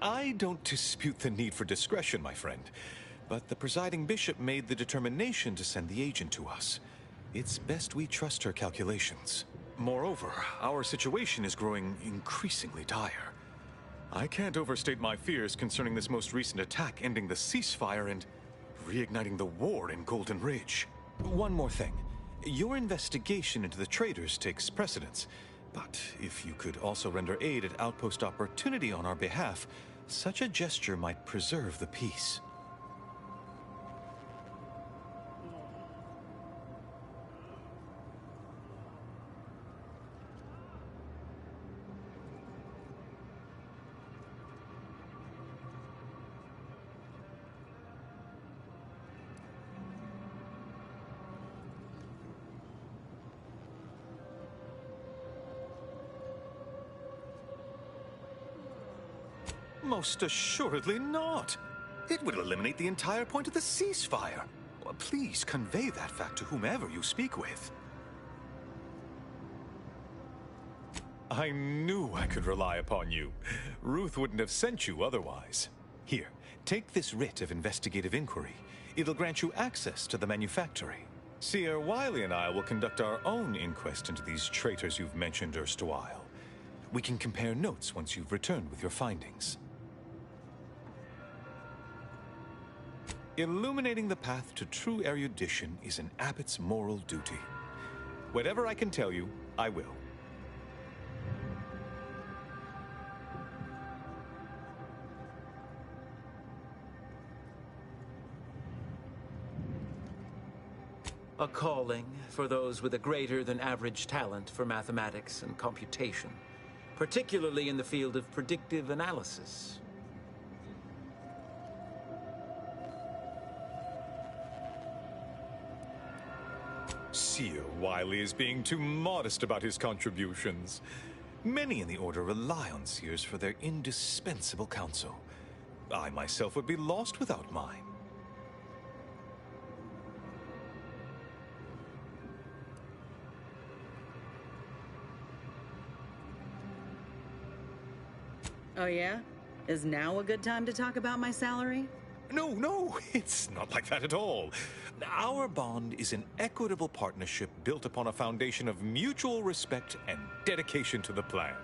I don't dispute the need for discretion, my friend, but the presiding bishop made the determination to send the agent to us. It's best we trust her calculations. Moreover, our situation is growing increasingly dire. I can't overstate my fears concerning this most recent attack ending the ceasefire and reigniting the war in Golden Ridge. One more thing. Your investigation into the traitors takes precedence, but if you could also render aid at Outpost Opportunity on our behalf, such a gesture might preserve the peace. Most assuredly not. It would eliminate the entire point of the ceasefire. Please convey that fact to whomever you speak with. I knew I could rely upon you. Ruth wouldn't have sent you otherwise. Here, take this writ of investigative inquiry. It'll grant you access to the manufactory. Seer Wiley and I will conduct our own inquest into these traitors you've mentioned erstwhile. We can compare notes once you've returned with your findings. Illuminating the path to true erudition is an abbot's moral duty. Whatever I can tell you, I will. A calling for those with a greater than average talent for mathematics and computation, particularly in the field of predictive analysis. Seer Wiley is being too modest about his contributions. Many in the Order rely on Seers for their indispensable counsel. I myself would be lost without mine. Oh yeah? Is now a good time to talk about my salary? No, it's not like that at all. Our bond is an equitable partnership built upon a foundation of mutual respect and dedication to the plan.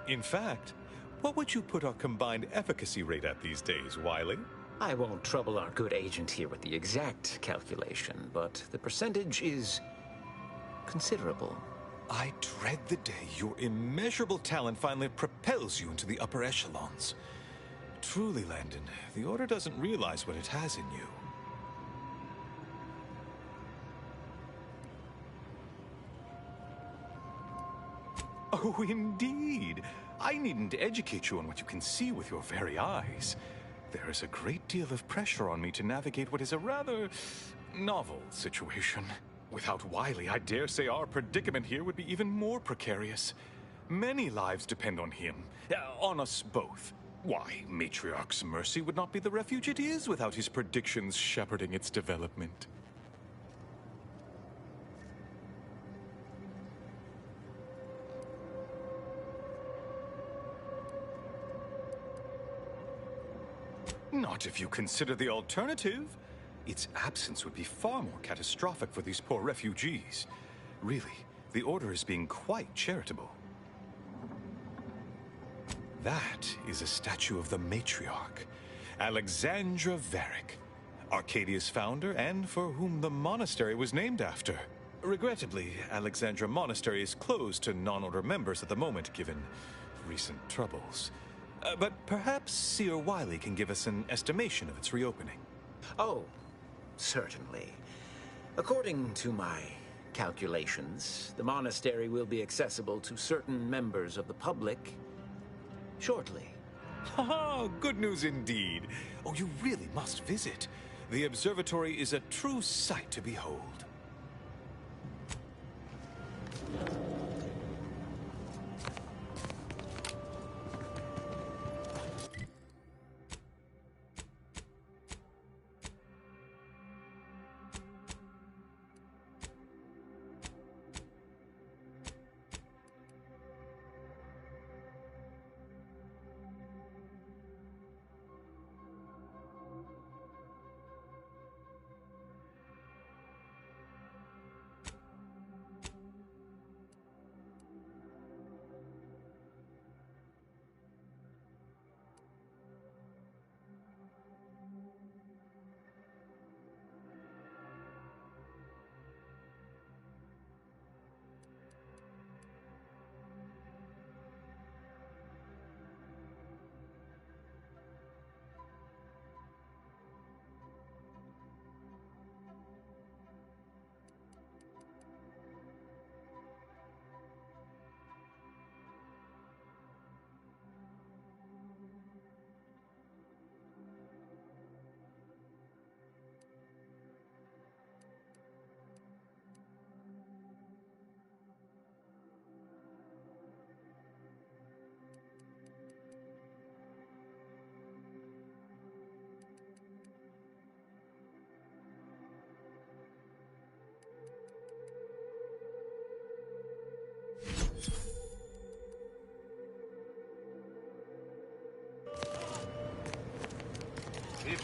In fact, what would you put our combined efficacy rate at these days, Wiley? I won't trouble our good agent here with the exact calculation, but the percentage is considerable. I dread the day your immeasurable talent finally propels you into the upper echelons. Truly, Landon, the Order doesn't realize what it has in you. Oh, indeed. I needn't educate you on what you can see with your very eyes. There is a great deal of pressure on me to navigate what is a rather novel situation. Without Wiley, I dare say our predicament here would be even more precarious. Many lives depend on him, on us both. Why, Matriarch's Mercy would not be the refuge it is without his predictions shepherding its development. Not if you consider the alternative. Its absence would be far more catastrophic for these poor refugees. Really, the Order is being quite charitable. That is a statue of the matriarch, Alexandra Varick, Arcadia's founder and for whom the monastery was named after. Regrettably, Alexandra Monastery is closed to non-Order members at the moment, given recent troubles. But perhaps Seer Wiley can give us an estimation of its reopening. Oh, certainly. According to my calculations, the monastery will be accessible to certain members of the public shortly. Ha! Good news indeed. Oh, you really must visit. The observatory is a true sight to behold.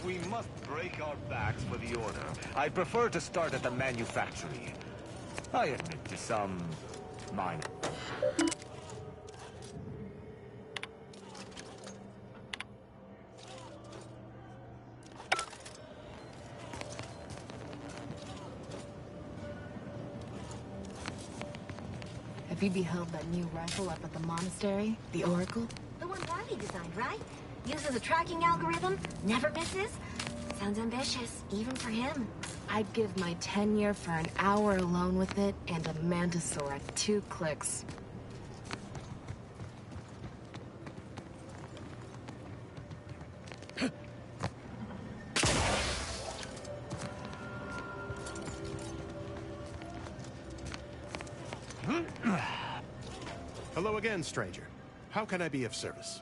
We must break our backs for the Order. I prefer to start at the manufactory. I admit to some minor. Have you beheld that new rifle up at the monastery? The Oracle? The one Riley designed, right? Uses a tracking algorithm, never misses. Sounds ambitious, even for him. I'd give my tenure for an hour alone with it and a mantisaur at 2 clicks. Hello again, stranger. How can I be of service?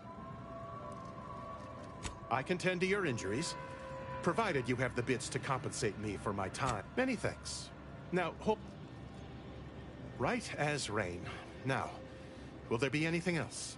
I can tend to your injuries, provided you have the bits to compensate me for my time. Many thanks. Now, right as rain. Now, will there be anything else?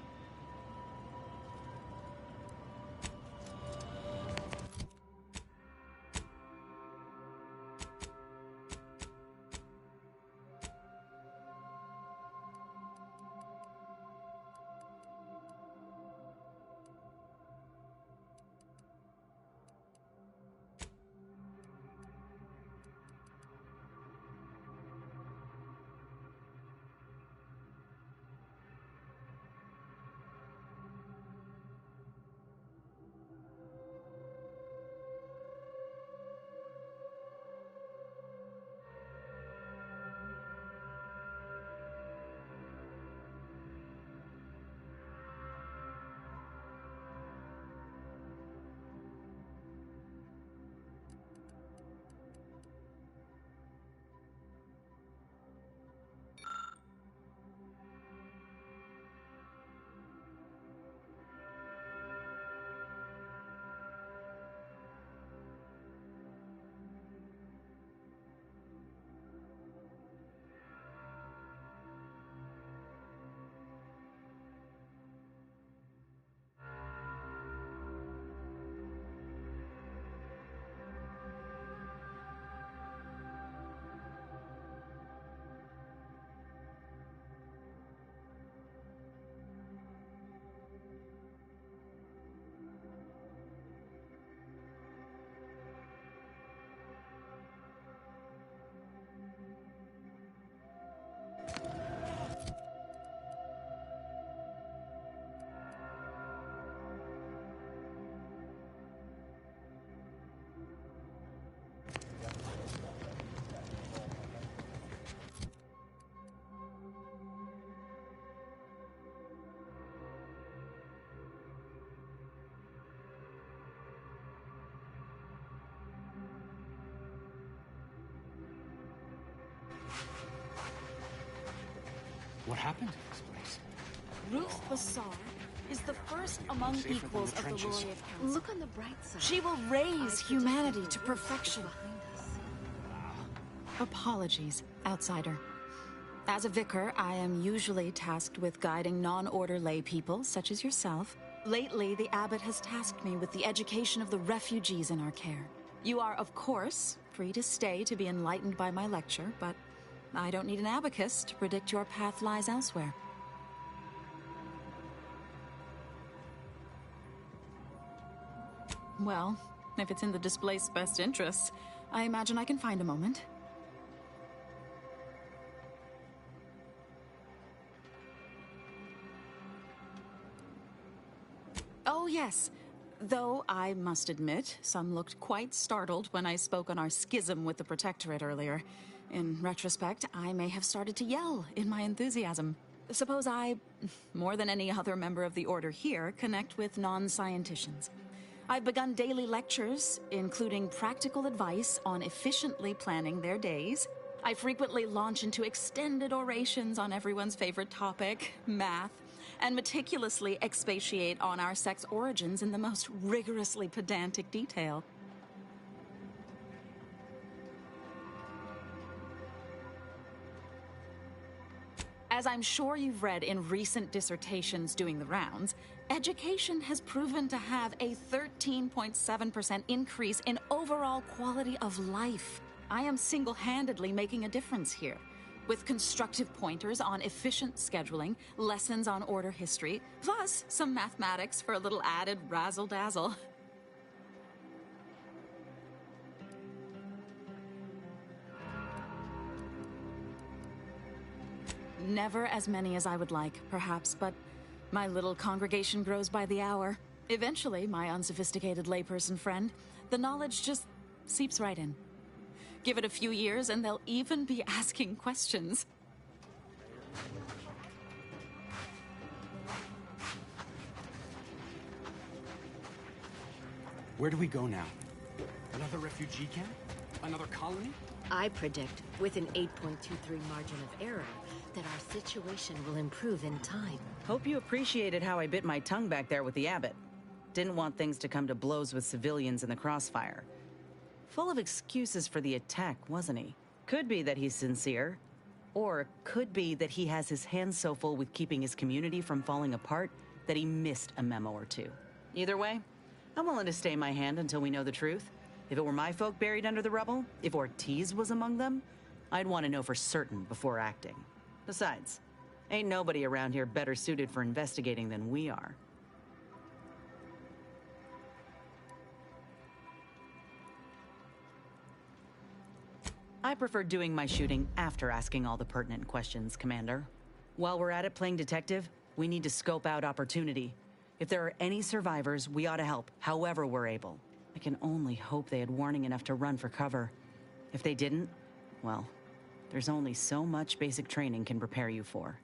What happened to this place? Ruth Bassar is the first among safer than equals the of the trenches. Laureate Council. Look on the bright side. She will raise humanity to perfection. Apologies, outsider. As a vicar, I am usually tasked with guiding non-order lay people, such as yourself. Lately, the abbot has tasked me with the education of the refugees in our care. You are, of course, free to stay to be enlightened by my lecture, but I don't need an abacus to predict your path lies elsewhere. Well, if it's in the displaced's best interests, I imagine I can find a moment. Oh, yes. Though I must admit, some looked quite startled when I spoke on our schism with the Protectorate earlier. In retrospect, I may have started to yell in my enthusiasm. Suppose I, more than any other member of the Order here, connect with non-scienticians. I've begun daily lectures, including practical advice on efficiently planning their days. I frequently launch into extended orations on everyone's favorite topic, math, and meticulously expatiate on our sex origins in the most rigorously pedantic detail. As I'm sure you've read in recent dissertations doing the rounds, education has proven to have a 13.7% increase in overall quality of life. I am single-handedly making a difference here, with constructive pointers on efficient scheduling, lessons on order history, plus some mathematics for a little added razzle-dazzle. Never as many as I would like, perhaps, but my little congregation grows by the hour. Eventually, my unsophisticated layperson friend, the knowledge just seeps right in. Give it a few years and they'll even be asking questions. Where do we go now? Another refugee camp? Another colony? I predict, with an 8.23 margin of error, that our situation will improve in time. Hope you appreciated how I bit my tongue back there with the abbot. Didn't want things to come to blows with civilians in the crossfire. Full of excuses for the attack, wasn't he? Could be that he's sincere, or could be that he has his hands so full with keeping his community from falling apart that he missed a memo or two. Either way, I'm willing to stay my hand until we know the truth. If it were my folk buried under the rubble, if Ortiz was among them, I'd want to know for certain before acting. Besides, ain't nobody around here better suited for investigating than we are. I prefer doing my shooting after asking all the pertinent questions, Commander. While we're at it playing detective, we need to scope out opportunity. If there are any survivors, we ought to help, however we're able. I can only hope they had warning enough to run for cover. If they didn't, well, there's only so much basic training can prepare you for.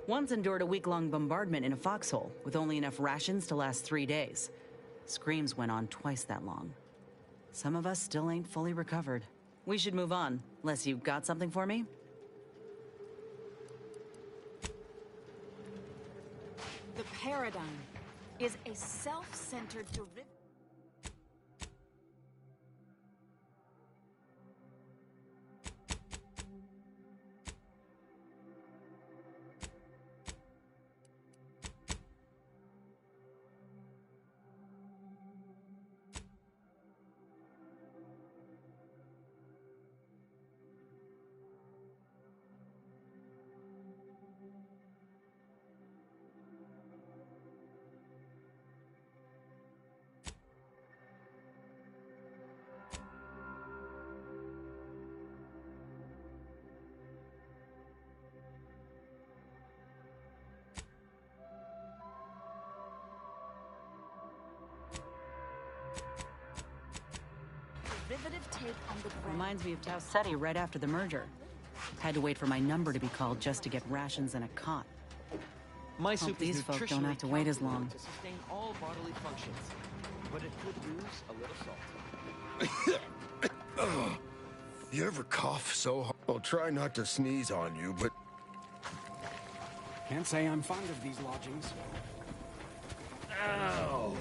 Once endured a week-long bombardment in a foxhole with only enough rations to last 3 days. Screams went on twice that long. Some of us still ain't fully recovered. We should move on, unless you got something for me? The paradigm is a self-centered derivative. Take on the ground. Reminds me of Tau Ceti right after the merger. Had to wait for my number to be called just to get rations and a cot. My Hope soup these is folk don't have to wait as long. to sustain all bodily functions, but it could use a little salt. You ever cough so hard? I'll try not to sneeze on you, but... Can't say I'm fond of these lodgings. Ow!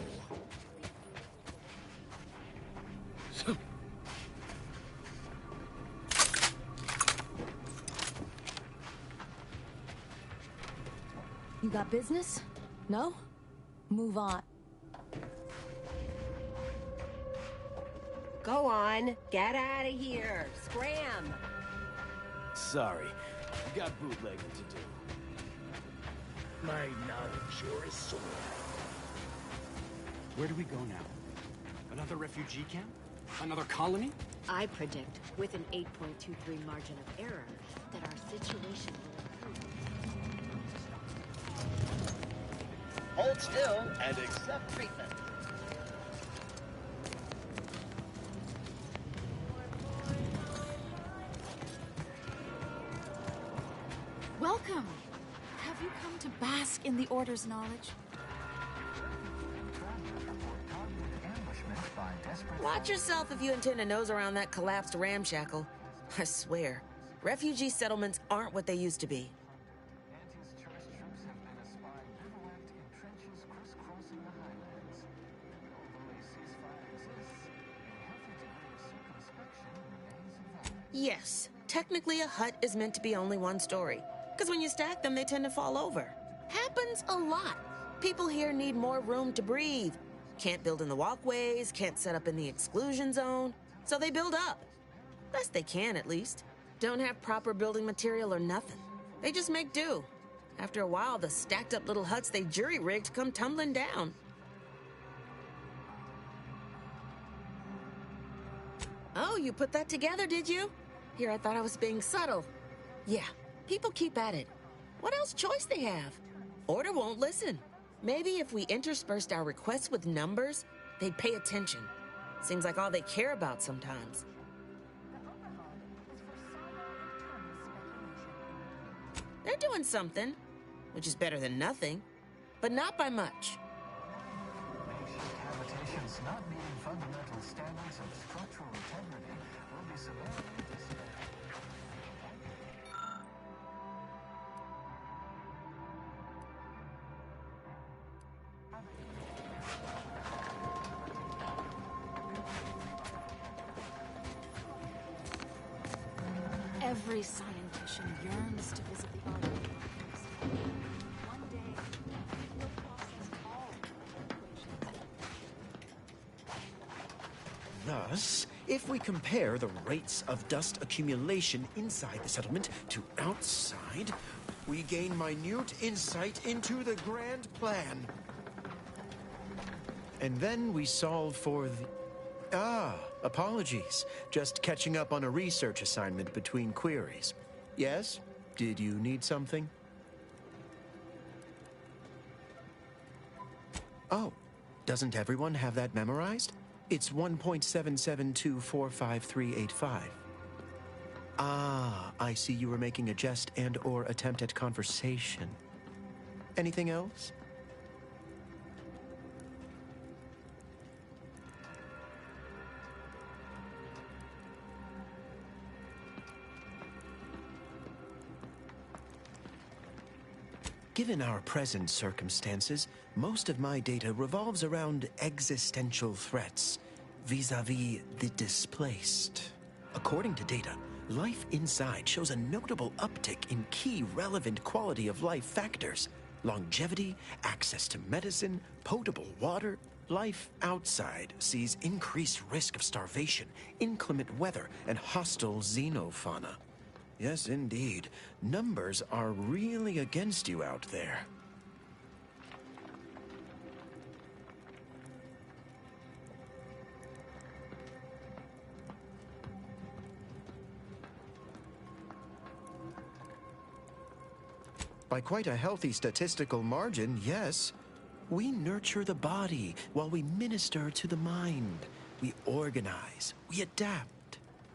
You got business? No? Move on. Go on, get out of here. Scram. Sorry, got bootlegging to do. My knowledge, you're a sword. Where do we go now? Another refugee camp? Another colony? I predict, with an 8.23 margin of error, that our situation will improve. Hold still and accept treatment. Welcome! Have you come to bask in the Order's knowledge? Watch yourself if you intend to nose around that collapsed ramshackle. I swear, refugee settlements aren't what they used to be. Yes, technically a hut is meant to be only one story. Because when you stack them, they tend to fall over. Happens a lot. People here need more room to breathe. Can't build in the walkways, can't set up in the exclusion zone. So they build up. Best they can, at least. Don't have proper building material or nothing. They just make do. After a while, the stacked up little huts they jury-rigged come tumbling down. Oh, you put that together, did you? Here, I thought I was being subtle. Yeah, people keep at it. What else choice they have? Order won't listen. Maybe if we interspersed our requests with numbers, they'd pay attention. Seems like all they care about sometimes. They're doing something, which is better than nothing, but not by much. Makeshift habitations not meeting fundamental standards of structural integrity will be severely dismantled. Every scientician yearns to visit the art of the one day, we'll process all equations. Thus, if we compare the rates of dust accumulation inside the settlement to outside, we gain minute insight into the grand plan. And then we solve for the... apologies. Just catching up on a research assignment between queries. Yes? Did you need something? Oh, doesn't everyone have that memorized? It's 1.77245385. Ah, I see you were making a jest and/or attempt at conversation. Anything else? Given our present circumstances, most of my data revolves around existential threats, vis-a-vis the displaced. According to data, life inside shows a notable uptick in key relevant quality of life factors: longevity, access to medicine, potable water. Life outside sees increased risk of starvation, inclement weather, and hostile xenofauna. Yes, indeed. Numbers are really against you out there. By quite a healthy statistical margin, yes. We nurture the body while we minister to the mind. We organize, we adapt.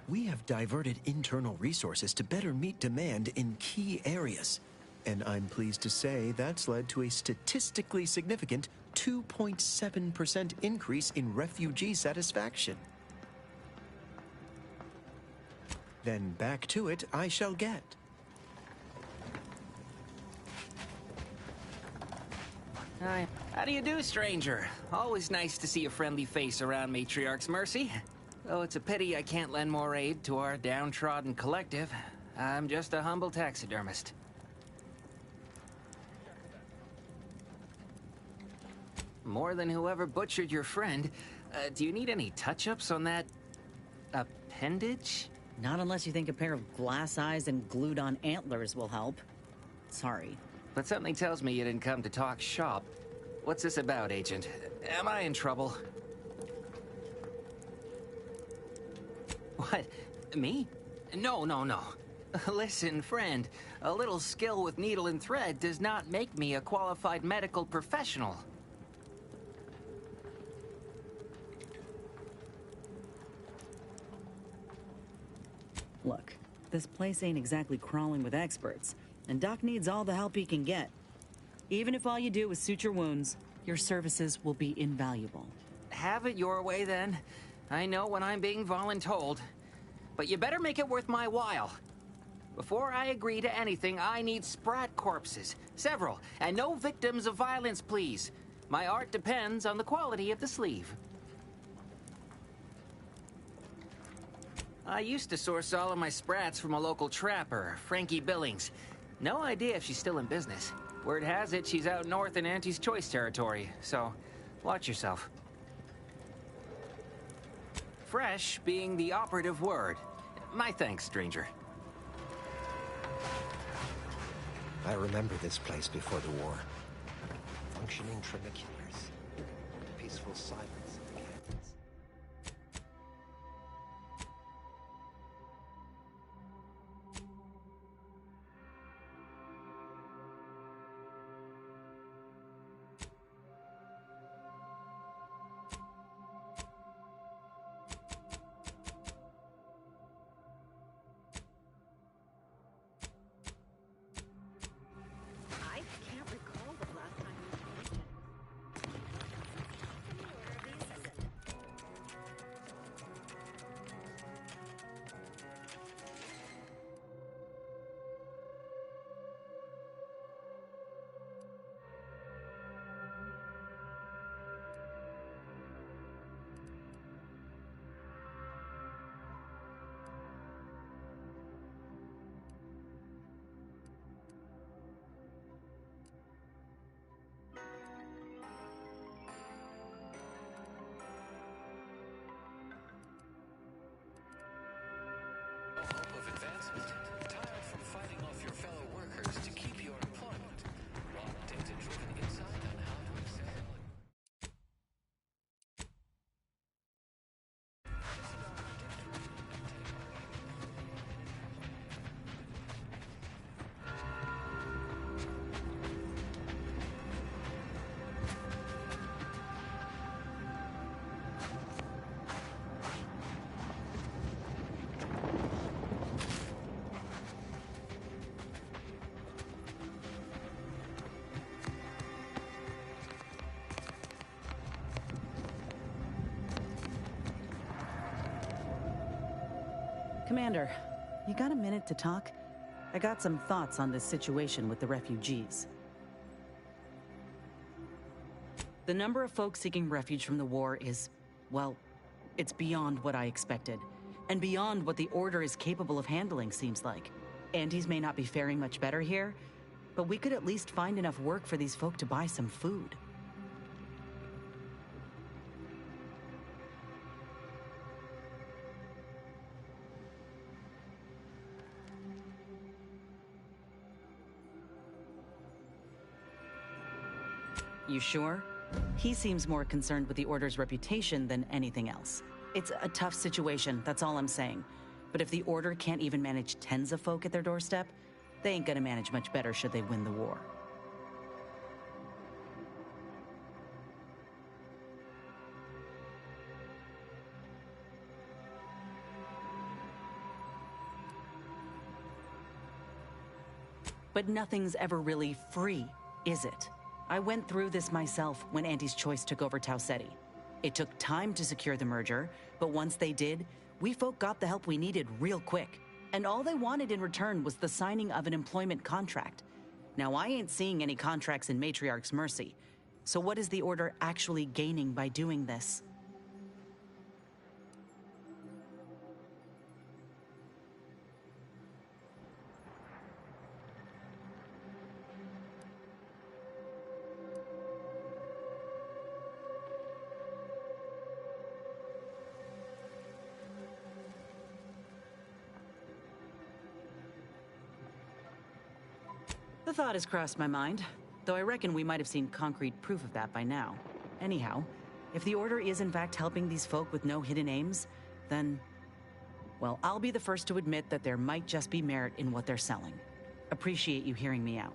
We have diverted internal resources to better meet demand in key areas. And I'm pleased to say that's led to a statistically significant 2.7% increase in refugee satisfaction. Then back to it I shall get. Hi. How do you do, stranger? Always nice to see a friendly face around Matriarch's Mercy. Though it's a pity I can't lend more aid to our downtrodden collective. I'm just a humble taxidermist. More than whoever butchered your friend. Do you need any touch-ups on that... appendage? Not unless you think a pair of glass eyes and glued-on antlers will help. Sorry. But something tells me you didn't come to talk shop. What's this about, Agent? Am I in trouble? What? Me? No. Listen, friend. A little skill with needle and thread does not make me a qualified medical professional. Look, this place ain't exactly crawling with experts, and Doc needs all the help he can get. Even if all you do is suture wounds, your services will be invaluable. Have it your way, then. I know when I'm being voluntold. But you better make it worth my while. Before I agree to anything, I need sprat corpses. Several. And no victims of violence, please. My art depends on the quality of the sleeve. I used to source all of my sprats from a local trapper, Frankie Billings. No idea if she's still in business. Word has it she's out north in Auntie's Choice territory, so watch yourself. Fresh being the operative word. My thanks, stranger. I remember this place before the war. Functioning triniculars. Peaceful silence in the canyons. I can't recall the last time we came. Hope of advancement. Tired from fighting off your fellow workers to keep your employment. Want data-driven insight on how to excel? Commander, you got a minute to talk? I got some thoughts on this situation with the refugees. The number of folks seeking refuge from the war is, well, it's beyond what I expected. And beyond what the Order is capable of handling, seems like. Antes may not be faring much better here, but we could at least find enough work for these folk to buy some food. You sure? He seems more concerned with the Order's reputation than anything else. It's a tough situation, that's all I'm saying. But if the Order can't even manage tens of folk at their doorstep, they ain't gonna manage much better should they win the war. But nothing's ever really free, is it? I went through this myself when Auntie's Choice took over Tau Ceti. It took time to secure the merger, but once they did, we folk got the help we needed real quick. And all they wanted in return was the signing of an employment contract. Now, I ain't seeing any contracts in Matriarch's Mercy. So what is the Order actually gaining by doing this? The thought has crossed my mind, though I reckon we might have seen concrete proof of that by now. Anyhow, if the Order is in fact helping these folk with no hidden aims, then, well, I'll be the first to admit that there might just be merit in what they're selling. Appreciate you hearing me out.